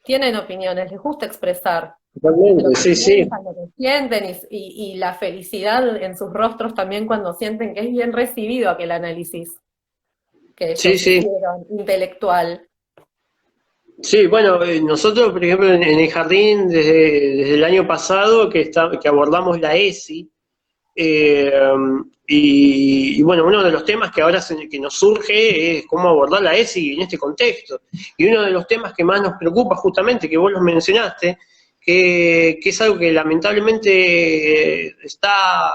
Speaker 5: tienen opiniones, les gusta expresar.
Speaker 1: Totalmente,
Speaker 5: Lo que
Speaker 1: sí, sí.
Speaker 5: piensan, lo que sienten y la felicidad en sus rostros también cuando sienten que es bien recibido aquel análisis que ellos
Speaker 1: Sí, sí.
Speaker 5: hicieron, intelectual.
Speaker 1: Sí, bueno, nosotros, por ejemplo, en el jardín, desde el año pasado que abordamos la ESI, eh, y bueno, uno de los temas que ahora que nos surge es cómo abordar la ESI en este contexto. Y uno de los temas que más nos preocupa, justamente, que vos los mencionaste, que es algo que lamentablemente está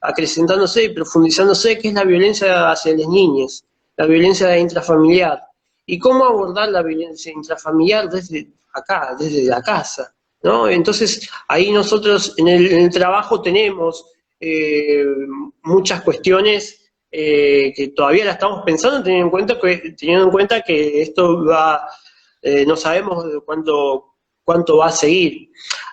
Speaker 1: acrecentándose y profundizándose, que es la violencia hacia las niñas, la violencia intrafamiliar. Y cómo abordar la violencia intrafamiliar desde acá, desde la casa, ¿no? Entonces, ahí nosotros en el trabajo tenemos muchas cuestiones que todavía la estamos pensando, teniendo en cuenta que esto va, no sabemos cuánto va a seguir.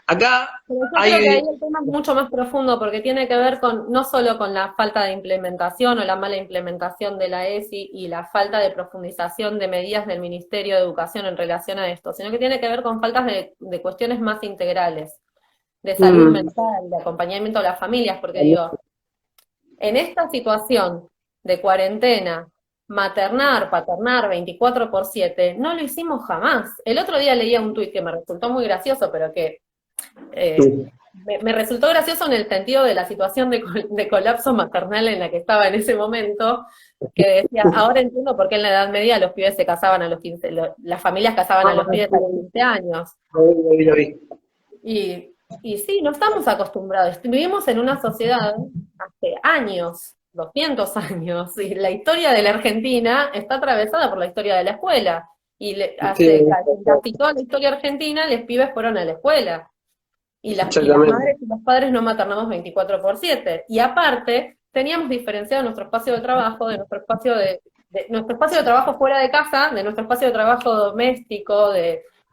Speaker 1: Acá
Speaker 5: Pero yo
Speaker 1: hay...
Speaker 5: creo que ahí el tema es mucho más profundo porque tiene que ver con no solo con la falta de implementación o la mala implementación de la ESI y la falta de profundización de medidas del Ministerio de Educación en relación a esto, sino que tiene que ver con faltas de cuestiones más integrales, de salud mental, de acompañamiento a las familias, porque digo, en esta situación de cuarentena, maternar, paternar 24/7, no lo hicimos jamás. El otro día leía un tuit que me resultó muy gracioso, pero que me resultó gracioso en el sentido de la situación de colapso maternal en la que estaba en ese momento, que decía, ahora entiendo por qué en la Edad Media los pibes se casaban a los 15, las familias casaban a los pibes a los 15 años.
Speaker 1: Lo vi.
Speaker 5: Y sí, no estamos acostumbrados. Vivimos en una sociedad hace años, 200 años, y la historia de la Argentina está atravesada por la historia de la escuela. Y hace casi toda la historia argentina, los pibes fueron a la escuela. Y las madres y los padres no maternamos 24/7. Y aparte, teníamos diferenciado nuestro espacio de trabajo de nuestro espacio nuestro espacio de trabajo fuera de casa, de nuestro espacio de trabajo doméstico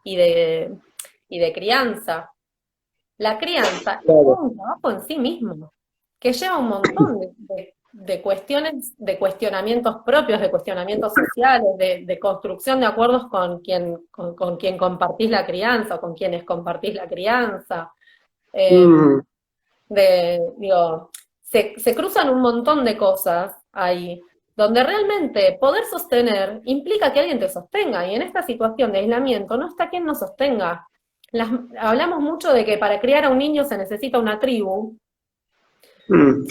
Speaker 5: y de crianza. La crianza es un trabajo en sí mismo, que lleva un montón de cuestiones, de cuestionamientos propios, de cuestionamientos sociales, de construcción de acuerdos con quien compartís la crianza, o con quienes compartís la crianza. Se cruzan un montón de cosas ahí, donde realmente poder sostener implica que alguien te sostenga, y en esta situación de aislamiento no está quien nos sostenga. Hablamos mucho de que para criar a un niño se necesita una tribu. Yo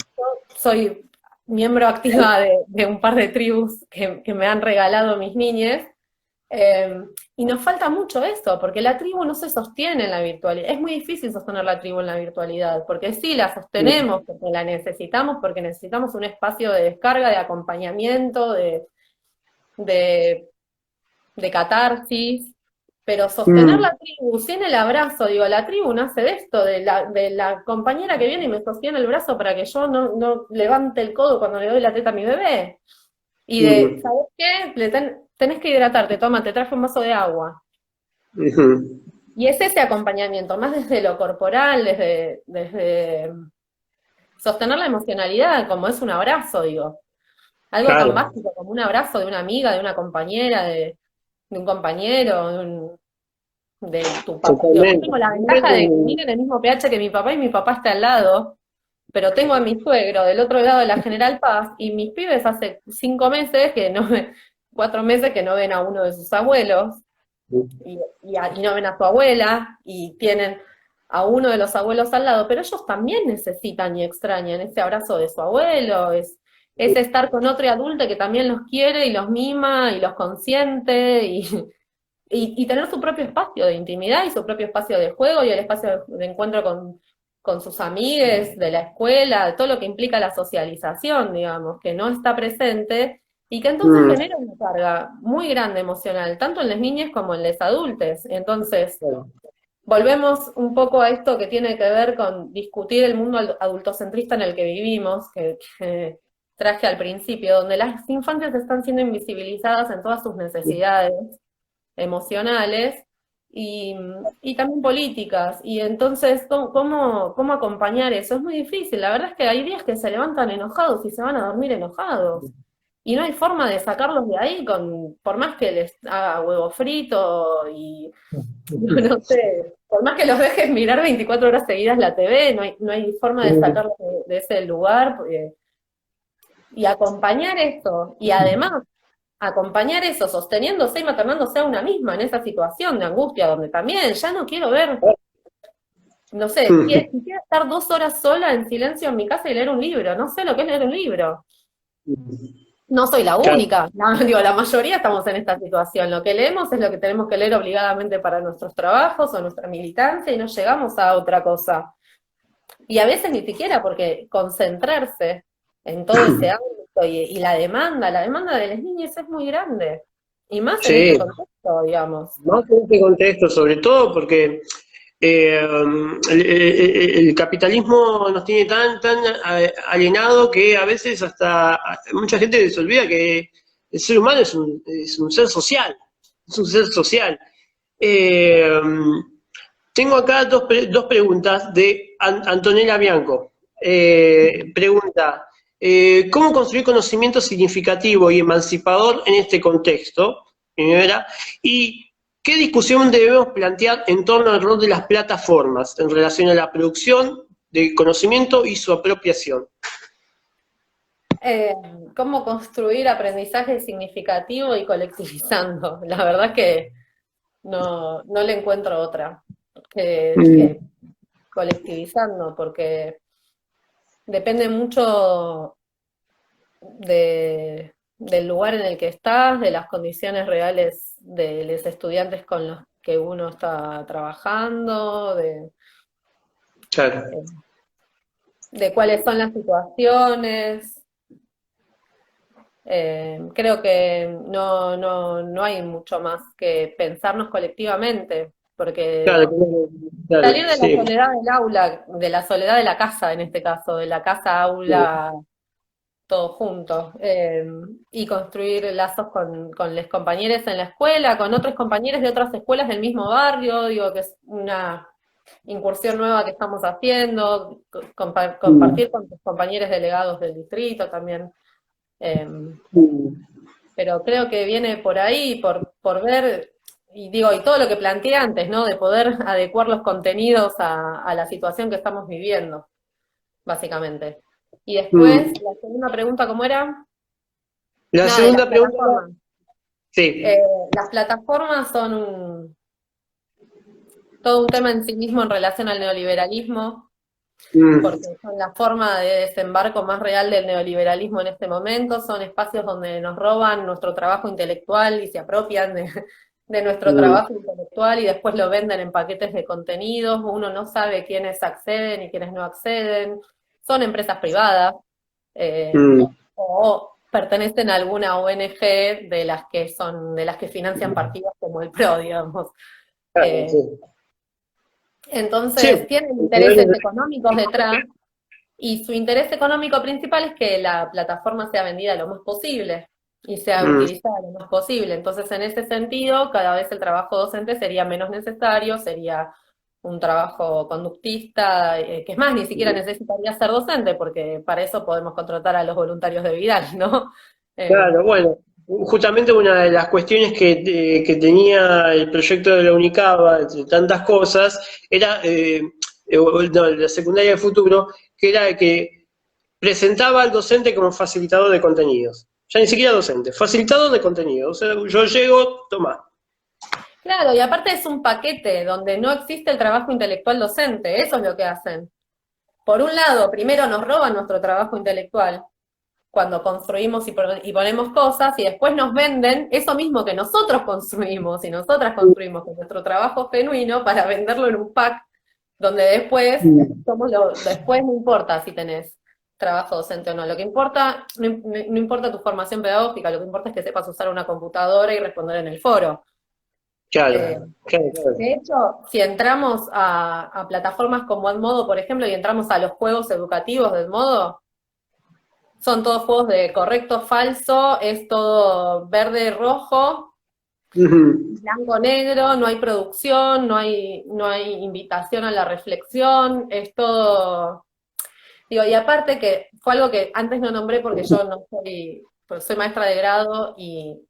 Speaker 5: soy miembro activa de un par de tribus que me han regalado mis niñes, y nos falta mucho eso, porque la tribu no se sostiene en la virtualidad. Es muy difícil sostener la tribu en la virtualidad, porque sí, la sostenemos, porque la necesitamos, porque necesitamos un espacio de descarga, de acompañamiento, de catarsis. Pero sostener la tribu sin el abrazo, digo, la tribu nace de esto, de la compañera que viene y me sostiene el brazo para que yo no levante el codo cuando le doy la teta a mi bebé. Y ¿sabes qué? Tenés que hidratarte, toma, te traje un vaso de agua. Y es ese acompañamiento, más desde lo corporal, desde sostener la emocionalidad, como es un abrazo, digo. Algo tan básico como un abrazo de una amiga, de una compañera, de un compañero, de tu papá. Yo tengo la ventaja de vivir en el mismo pH que mi papá, y mi papá está al lado, pero tengo a mi suegro del otro lado de la General Paz, y mis pibes hace 4 meses que no ven a uno de sus abuelos, y no ven a su abuela, y tienen a uno de los abuelos al lado, pero ellos también necesitan y extrañan ese abrazo de su abuelo, es estar con otro adulto que también los quiere y los mima y los consiente y tener su propio espacio de intimidad y su propio espacio de juego y el espacio de encuentro con sus amigues de la escuela, todo lo que implica la socialización, digamos, que no está presente y que entonces genera una carga muy grande emocional, tanto en las niñas como en los adultos. Entonces, volvemos un poco a esto que tiene que ver con discutir el mundo adultocentrista en el que vivimos, que traje al principio, donde las infancias están siendo invisibilizadas en todas sus necesidades emocionales y también políticas. Y entonces, ¿cómo acompañar eso? Es muy difícil. La verdad es que hay días que se levantan enojados y se van a dormir enojados. y no hay forma de sacarlos de ahí por más que les haga huevo frito y no sé, por más que los dejes mirar 24 horas seguidas la TV, no hay forma de sacarlos de ese lugar. Y acompañar esto, y además acompañar eso sosteniéndose y maternándose a una misma en esa situación de angustia, donde también ya no quiero ver, no sé, quisiera estar 2 horas sola en silencio en mi casa y leer un libro, no sé lo que es leer un libro. No soy la
Speaker 1: Claro.
Speaker 5: única, digo, la mayoría estamos en esta situación. Lo que leemos es lo que tenemos que leer obligadamente para nuestros trabajos o nuestra militancia y no llegamos a otra cosa. Y a veces ni siquiera porque concentrarse en todo ese ámbito y la demanda de las niñas es muy grande. Y más en
Speaker 1: Sí,
Speaker 5: este contexto, digamos.
Speaker 1: más en este contexto, sobre todo porque el capitalismo nos tiene tan alienado que a veces hasta mucha gente se olvida que el ser humano es un ser social, es un ser social. Eh, Tengo acá dos preguntas de Antonella Bianco. Pregunta, ¿cómo construir conocimiento significativo y emancipador en este contexto? Primera. ¿Y qué discusión debemos plantear en torno al rol de las plataformas en relación a la producción de conocimiento y su apropiación?
Speaker 5: ¿Cómo construir aprendizaje significativo y colectivizando? La verdad que no le encuentro otra que colectivizando, porque depende mucho del lugar en el que estás, de las condiciones reales de los estudiantes con los que uno está trabajando,
Speaker 1: Claro.
Speaker 5: de cuáles son las situaciones. Creo que no hay mucho más que pensarnos colectivamente, porque
Speaker 1: Claro, claro,
Speaker 5: salir de la
Speaker 1: sí.
Speaker 5: soledad del aula, de la soledad de la casa en este caso, de la casa-aula todos juntos, y construir lazos con los compañeros en la escuela, con otros compañeros de otras escuelas del mismo barrio, digo que es una incursión nueva que estamos haciendo, compartir con tus compañeros delegados del distrito también, pero creo que viene por ahí, por ver, y digo, y todo lo que planteé antes, ¿no? De poder adecuar los contenidos a la situación que estamos viviendo, básicamente. Y después, la segunda pregunta, ¿cómo era?
Speaker 1: La
Speaker 5: No, de las
Speaker 1: segunda pregunta,
Speaker 5: plataformas.
Speaker 1: sí.
Speaker 5: Las plataformas son todo un tema en sí mismo en relación al neoliberalismo, porque son la forma de desembarco más real del neoliberalismo en este momento, son espacios donde nos roban nuestro trabajo intelectual y se apropian de nuestro trabajo intelectual y después lo venden en paquetes de contenidos, uno no sabe quiénes acceden y quiénes no acceden, son empresas privadas, o pertenecen a alguna ONG de las que financian partidos como el PRO, digamos.
Speaker 1: Claro, sí.
Speaker 5: Entonces,
Speaker 1: Sí.
Speaker 5: tienen intereses económicos detrás, y su interés económico principal es que la plataforma sea vendida lo más posible y sea utilizada lo más posible. Entonces, en ese sentido, cada vez el trabajo docente sería menos necesario, sería un trabajo conductista, que es más, ni siquiera necesitaría ser docente, porque para eso podemos contratar a los voluntarios de Vidal, ¿no?
Speaker 1: Claro, bueno, justamente una de las cuestiones que tenía el proyecto de la UNICABA, entre tantas cosas, era no, la secundaria del futuro, que era que presentaba al docente como facilitador de contenidos. Ya ni siquiera docente, facilitador de contenidos. O sea, yo llego, toma.
Speaker 5: Claro, y aparte es un paquete donde no existe el trabajo intelectual docente, eso es lo que hacen. Por un lado, primero nos roban nuestro trabajo intelectual cuando construimos y ponemos cosas, y después nos venden eso mismo que nosotros construimos y nosotras construimos con nuestro trabajo genuino para venderlo en un pack donde después después no importa si tenés trabajo docente o no. Lo que importa, no importa tu formación pedagógica, lo que importa es que sepas usar una computadora y responder en el foro.
Speaker 1: Claro, claro.
Speaker 5: De hecho, si entramos a plataformas como Edmodo, por ejemplo, y entramos a los juegos educativos de Edmodo, son todos juegos de correcto, falso, es todo verde, rojo, blanco, negro, no hay producción, no hay invitación a la reflexión, es todo. Digo, y aparte que fue algo que antes no nombré porque yo no soy pues soy maestra de grado y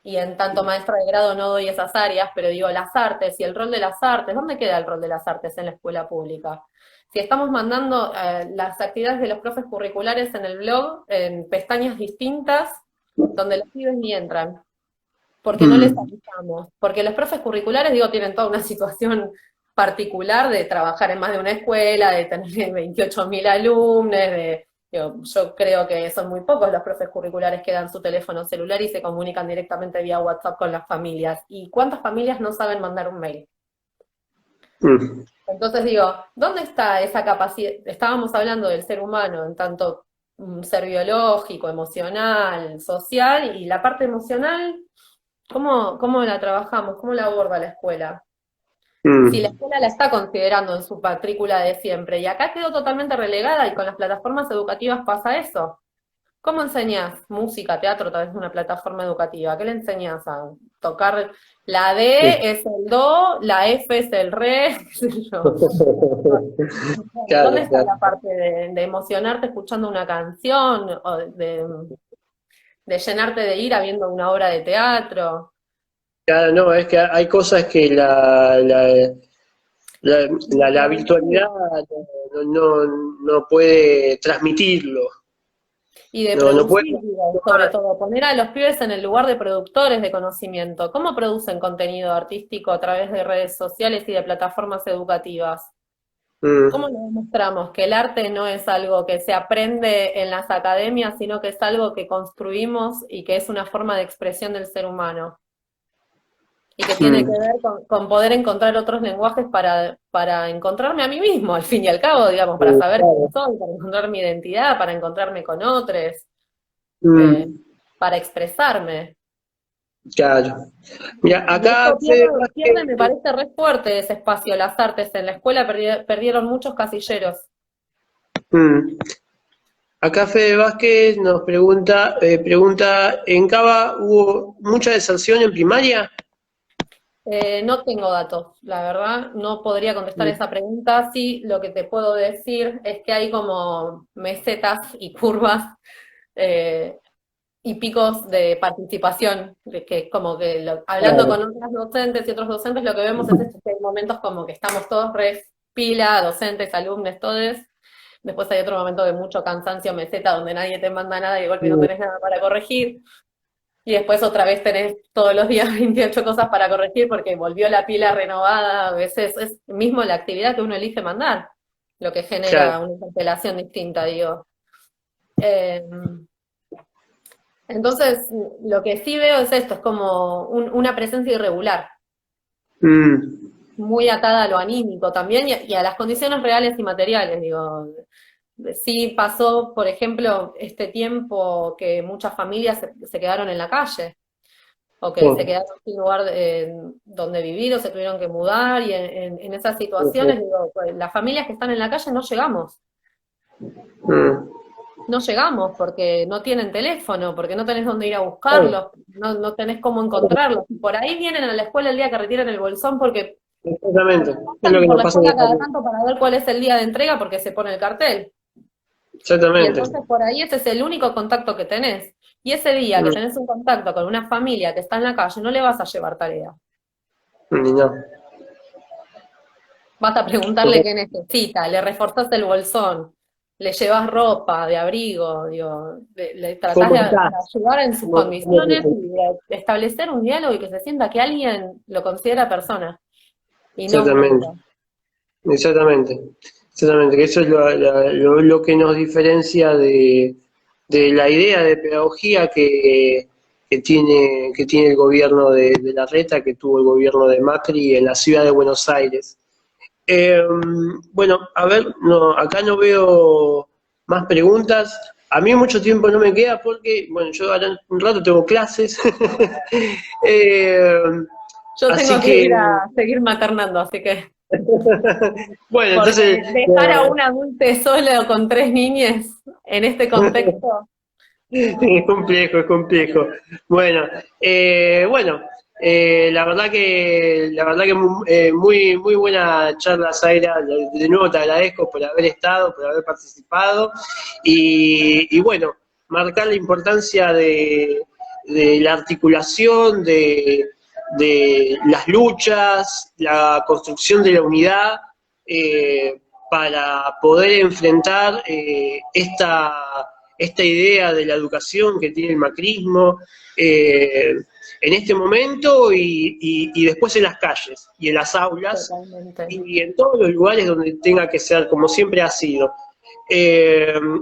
Speaker 5: en tanto maestra de grado no doy esas áreas, pero digo, las artes y el rol de las artes, ¿dónde queda el rol de las artes en la escuela pública? Si estamos mandando las actividades de los profes curriculares en el blog, en pestañas distintas, donde los pibes ni entran, porque no les avisamos. Porque los profes curriculares, digo, tienen toda una situación particular de trabajar en más de una escuela, de tener 28.000 alumnos, yo creo que son muy pocos los profes curriculares que dan su teléfono celular y se comunican directamente vía WhatsApp con las familias. ¿Y cuántas familias no saben mandar un mail? Entonces digo, ¿dónde está esa capacidad? Estábamos hablando del ser humano en tanto ser biológico, emocional, social, y la parte emocional, ¿cómo la trabajamos? ¿Cómo la aborda la escuela? Si la escuela la está considerando en su matrícula de siempre, y acá quedó totalmente relegada, y con las plataformas educativas pasa eso. ¿Cómo enseñás música, teatro a través de una plataforma educativa? ¿Qué le enseñás a tocar? La D es el do, la F es el re, qué sé yo.
Speaker 3: Claro,
Speaker 5: ¿Dónde está
Speaker 3: claro.
Speaker 5: la parte de emocionarte escuchando una canción, o de llenarte de ira viendo una obra de teatro?
Speaker 1: Claro, no, es que hay cosas que la virtualidad no puede transmitirlo.
Speaker 5: Y de
Speaker 1: No puede.
Speaker 5: producir, digo, sobre todo, poner a los pibes en el lugar de productores de conocimiento. ¿Cómo producen contenido artístico a través de redes sociales y de plataformas educativas? ¿Cómo le demostramos que el arte no es algo que se aprende en las academias, sino que es algo que construimos y que es una forma de expresión del ser humano? Y que tiene que ver con poder encontrar otros lenguajes para encontrarme a mí mismo, al fin y al cabo, digamos, para saber quién soy, para encontrar mi identidad, para encontrarme con otros, para expresarme.
Speaker 1: Claro. Mira,
Speaker 5: Y
Speaker 1: acá
Speaker 5: esto pierde, me parece re fuerte ese espacio, las artes. En la escuela perdieron muchos casilleros.
Speaker 1: acá Fede Vázquez nos pregunta, ¿en Cava hubo mucha deserción en primaria?
Speaker 5: No tengo datos, la verdad, no podría contestar esa pregunta. Sí, lo que te puedo decir es que hay como mesetas y curvas y picos de participación, de que como que hablando con otras docentes y otros docentes, lo que vemos es que hay momentos como que estamos todos re pila, docentes, alumnos, todos. Después hay otro momento de mucho cansancio meseta donde nadie te manda nada y de golpe no tenés nada para corregir. Y después otra vez tenés todos los días 28 cosas para corregir porque volvió la pila renovada. A veces es mismo la actividad que uno elige mandar, lo que genera una interpelación distinta, digo. Entonces, lo que sí veo es esto, es como una presencia irregular, muy atada a lo anímico también y a las condiciones reales y materiales, digo. Sí pasó, por ejemplo, este tiempo que muchas familias se quedaron en la calle, o que se quedaron sin lugar donde vivir, o se tuvieron que mudar, y en esas situaciones, digo, pues, las familias que están en la calle no llegamos. No llegamos porque no tienen teléfono, porque no tenés dónde ir a buscarlos, no tenés cómo encontrarlos. Por ahí vienen a la escuela el día que retiran el bolsón porque
Speaker 1: Exactamente.
Speaker 5: pasan por la escuela cada tanto para ver cuál es el día de entrega porque se pone el cartel.
Speaker 1: Exactamente.
Speaker 5: Y entonces por ahí ese es el único contacto que tenés. Y ese día que tenés un contacto con una familia que está en la calle, no le vas a llevar tarea.
Speaker 1: No.
Speaker 5: Vas a preguntarle qué necesita, le reforzás el bolsón, le llevas ropa de abrigo, digo, le tratás de ayudar en sus condiciones y de establecer un diálogo y que se sienta que alguien lo considera persona. Y
Speaker 1: Exactamente.
Speaker 5: No
Speaker 1: Exactamente. Que eso es lo que nos diferencia de la idea de pedagogía que tiene el gobierno de Larreta, que tuvo el gobierno de Macri en la ciudad de Buenos Aires. Bueno, a ver, acá no veo más preguntas. A mí mucho tiempo no me queda porque, bueno, yo ahora un rato tengo clases.
Speaker 5: Yo tengo que ir a seguir maternando, así que...
Speaker 1: Bueno, entonces...
Speaker 5: Dejar a un adulto solo con 3 niñas en este contexto...
Speaker 1: Es complejo. Bueno, la verdad que muy buena charla, Zaira. De nuevo te agradezco por haber estado, por haber participado. Y bueno, marcar la importancia de la articulación, de las luchas, la construcción de la unidad, para poder enfrentar esta idea de la educación que tiene el macrismo en este momento y después en las calles y en las aulas.
Speaker 5: Totalmente.
Speaker 1: Y en todos los lugares donde tenga que ser, como siempre ha sido.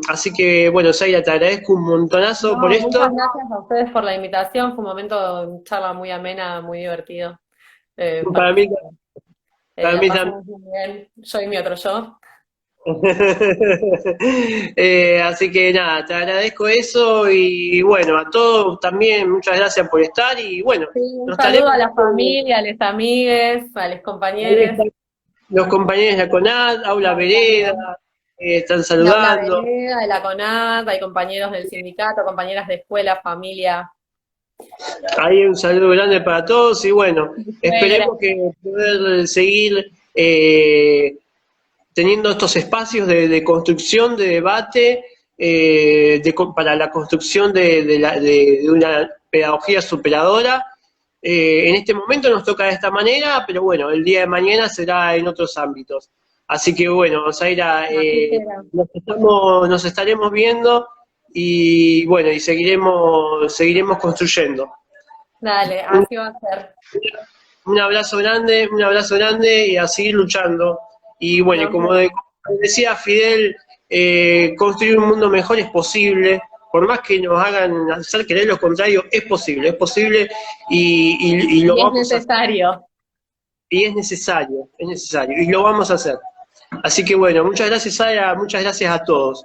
Speaker 1: Así que, bueno, Zaira, te agradezco un montonazo
Speaker 5: No,
Speaker 1: por esto.
Speaker 5: muchas gracias a ustedes por la invitación, fue un momento, charla muy amena, muy divertido.
Speaker 1: Para mí, para
Speaker 5: la
Speaker 1: mí
Speaker 5: pasamos muy bien, yo y mi otro yo.
Speaker 1: Así que nada, te agradezco eso y bueno, a todos también muchas gracias por estar y bueno,
Speaker 5: Sí, un
Speaker 1: nos
Speaker 5: saludo
Speaker 1: estaremos
Speaker 5: a la familia, a los amigues, a los compañeros.
Speaker 1: los compañeros de la CONAD, Aula Vereda, están
Speaker 5: De
Speaker 1: saludando.
Speaker 5: Aula Vereda, de la CONAD, hay compañeros del sindicato, compañeras de escuela, familia.
Speaker 1: Ahí un saludo grande para todos y bueno, esperemos que poder seguir teniendo estos espacios de construcción, de debate, para la construcción de una pedagogía superadora. En este momento nos toca de esta manera, pero bueno, el día de mañana será en otros ámbitos. Así que bueno, Zaira, nos estaremos viendo y bueno, y seguiremos construyendo.
Speaker 5: Dale, así va a ser.
Speaker 1: Un abrazo grande y a seguir luchando. Y bueno,
Speaker 5: Nos
Speaker 1: como
Speaker 5: vemos.
Speaker 1: decía Fidel, construir un mundo mejor es posible, por más que nos hagan hacer creer lo contrario, es posible y lo
Speaker 5: Y es
Speaker 1: vamos a hacer.
Speaker 5: necesario.
Speaker 1: Y es necesario, y lo vamos a hacer. Así que bueno, muchas gracias, Sara, muchas gracias a todos.